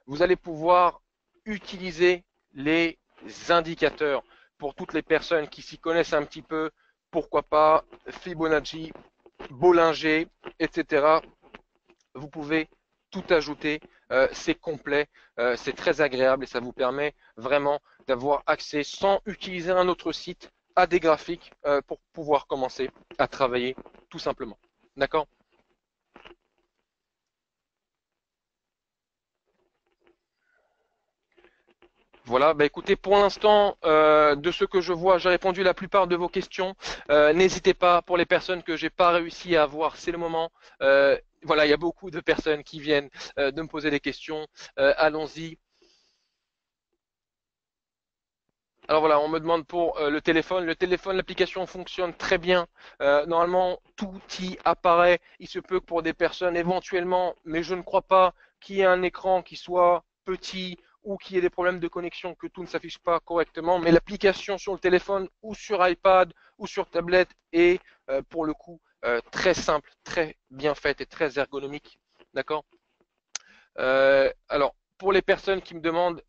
Vous allez pouvoir utiliser les indicateurs pour toutes les personnes qui s'y connaissent un petit peu, pourquoi pas Fibonacci, Bollinger, etc. Vous pouvez tout ajouter, c'est complet, c'est très agréable et ça vous permet vraiment d'avoir accès sans utiliser un autre site à des graphiques pour pouvoir commencer à travailler tout simplement. D'accord? Voilà, bah écoutez, pour l'instant, de ce que je vois, j'ai répondu à la plupart de vos questions. N'hésitez pas, pour les personnes que j'ai pas réussi à avoir, c'est le moment. Voilà, il y a beaucoup de personnes qui viennent de me poser des questions. Allons-y. Alors voilà, on me demande pour le téléphone. Le téléphone, l'application fonctionne très bien. Normalement, tout y apparaît. Il se peut que pour des personnes éventuellement, mais je ne crois pas qu'il y ait un écran qui soit petit ou qu'il y ait des problèmes de connexion, que tout ne s'affiche pas correctement. Mais l'application sur le téléphone ou sur iPad ou sur tablette est pour le coup très simple, très bien faite et très ergonomique. D'accord? Alors, pour les personnes qui me demandent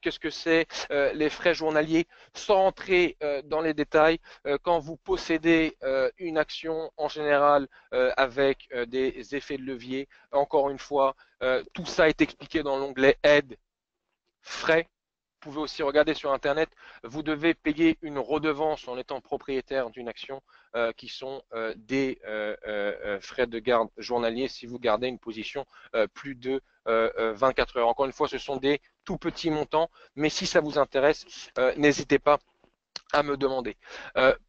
qu'est-ce que c'est les frais journaliers, sans rentrer dans les détails, quand vous possédez une action en général avec des effets de levier, encore une fois, tout ça est expliqué dans l'onglet aide, frais. pouvez aussi regarder sur Internet, vous devez payer une redevance en étant propriétaire d'une action qui sont des frais de garde journaliers si vous gardez une position plus de 24 heures. Encore une fois, ce sont des tout petits montants, mais si ça vous intéresse, n'hésitez pas à me demander.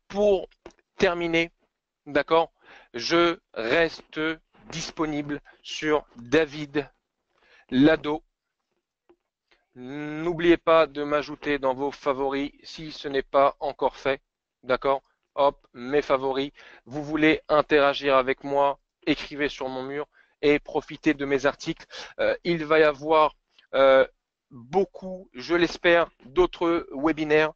Pour terminer, d'accord, je reste disponible sur David Lado. N'oubliez pas de m'ajouter dans vos favoris si ce n'est pas encore fait. D'accord? Hop, mes favoris. Vous voulez interagir avec moi, écrivez sur mon mur et profitez de mes articles. Il va y avoir beaucoup, je l'espère, d'autres webinaires.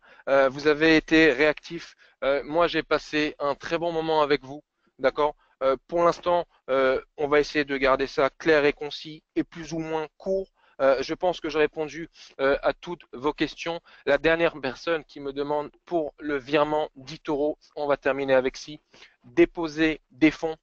Vous avez été réactifs. Moi, j'ai passé un très bon moment avec vous. D'accord? Pour l'instant, on va essayer de garder ça clair et concis et plus ou moins court. Je pense que j'ai répondu à toutes vos questions. La dernière personne qui me demande pour le virement d'eToro, on va terminer avec ci, déposer des fonds.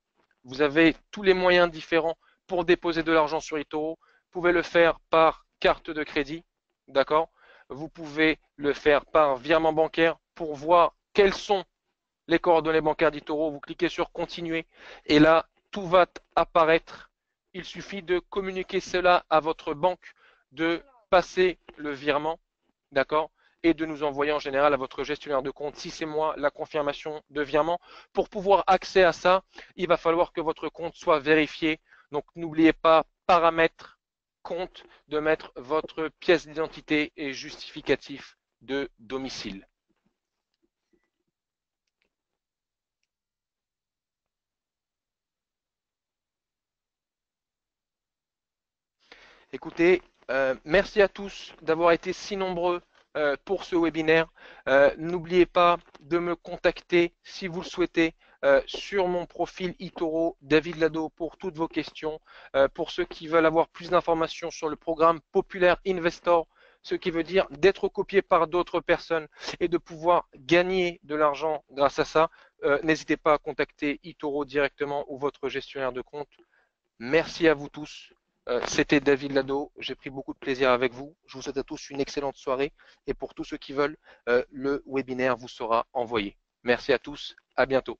Vous avez tous les moyens différents pour déposer de l'argent sur eToro. Vous pouvez le faire par carte de crédit, d'accord? Vous pouvez le faire par virement bancaire pour voir quelles sont les coordonnées bancaires d'eToro. Vous cliquez sur continuer et là, tout va apparaître. Il suffit de communiquer cela à votre banque, de passer le virement, d'accord, et de nous envoyer en général à votre gestionnaire de compte, si c'est moi, la confirmation de virement. Pour pouvoir accéder à ça, il va falloir que votre compte soit vérifié. Donc n'oubliez pas, paramètres, compte, de mettre votre pièce d'identité et justificatif de domicile. Écoutez, merci à tous d'avoir été si nombreux pour ce webinaire. N'oubliez pas de me contacter si vous le souhaitez sur mon profil eToro, David Lado, pour toutes vos questions. Pour ceux qui veulent avoir plus d'informations sur le programme Populaire Investor, ce qui veut dire d'être copié par d'autres personnes et de pouvoir gagner de l'argent grâce à ça, n'hésitez pas à contacter eToro directement ou votre gestionnaire de compte. Merci à vous tous. C'était David Lado. J'ai pris beaucoup de plaisir avec vous. Je vous souhaite à tous une excellente soirée. Et pour tous ceux qui veulent, le webinaire vous sera envoyé. Merci à tous. À bientôt.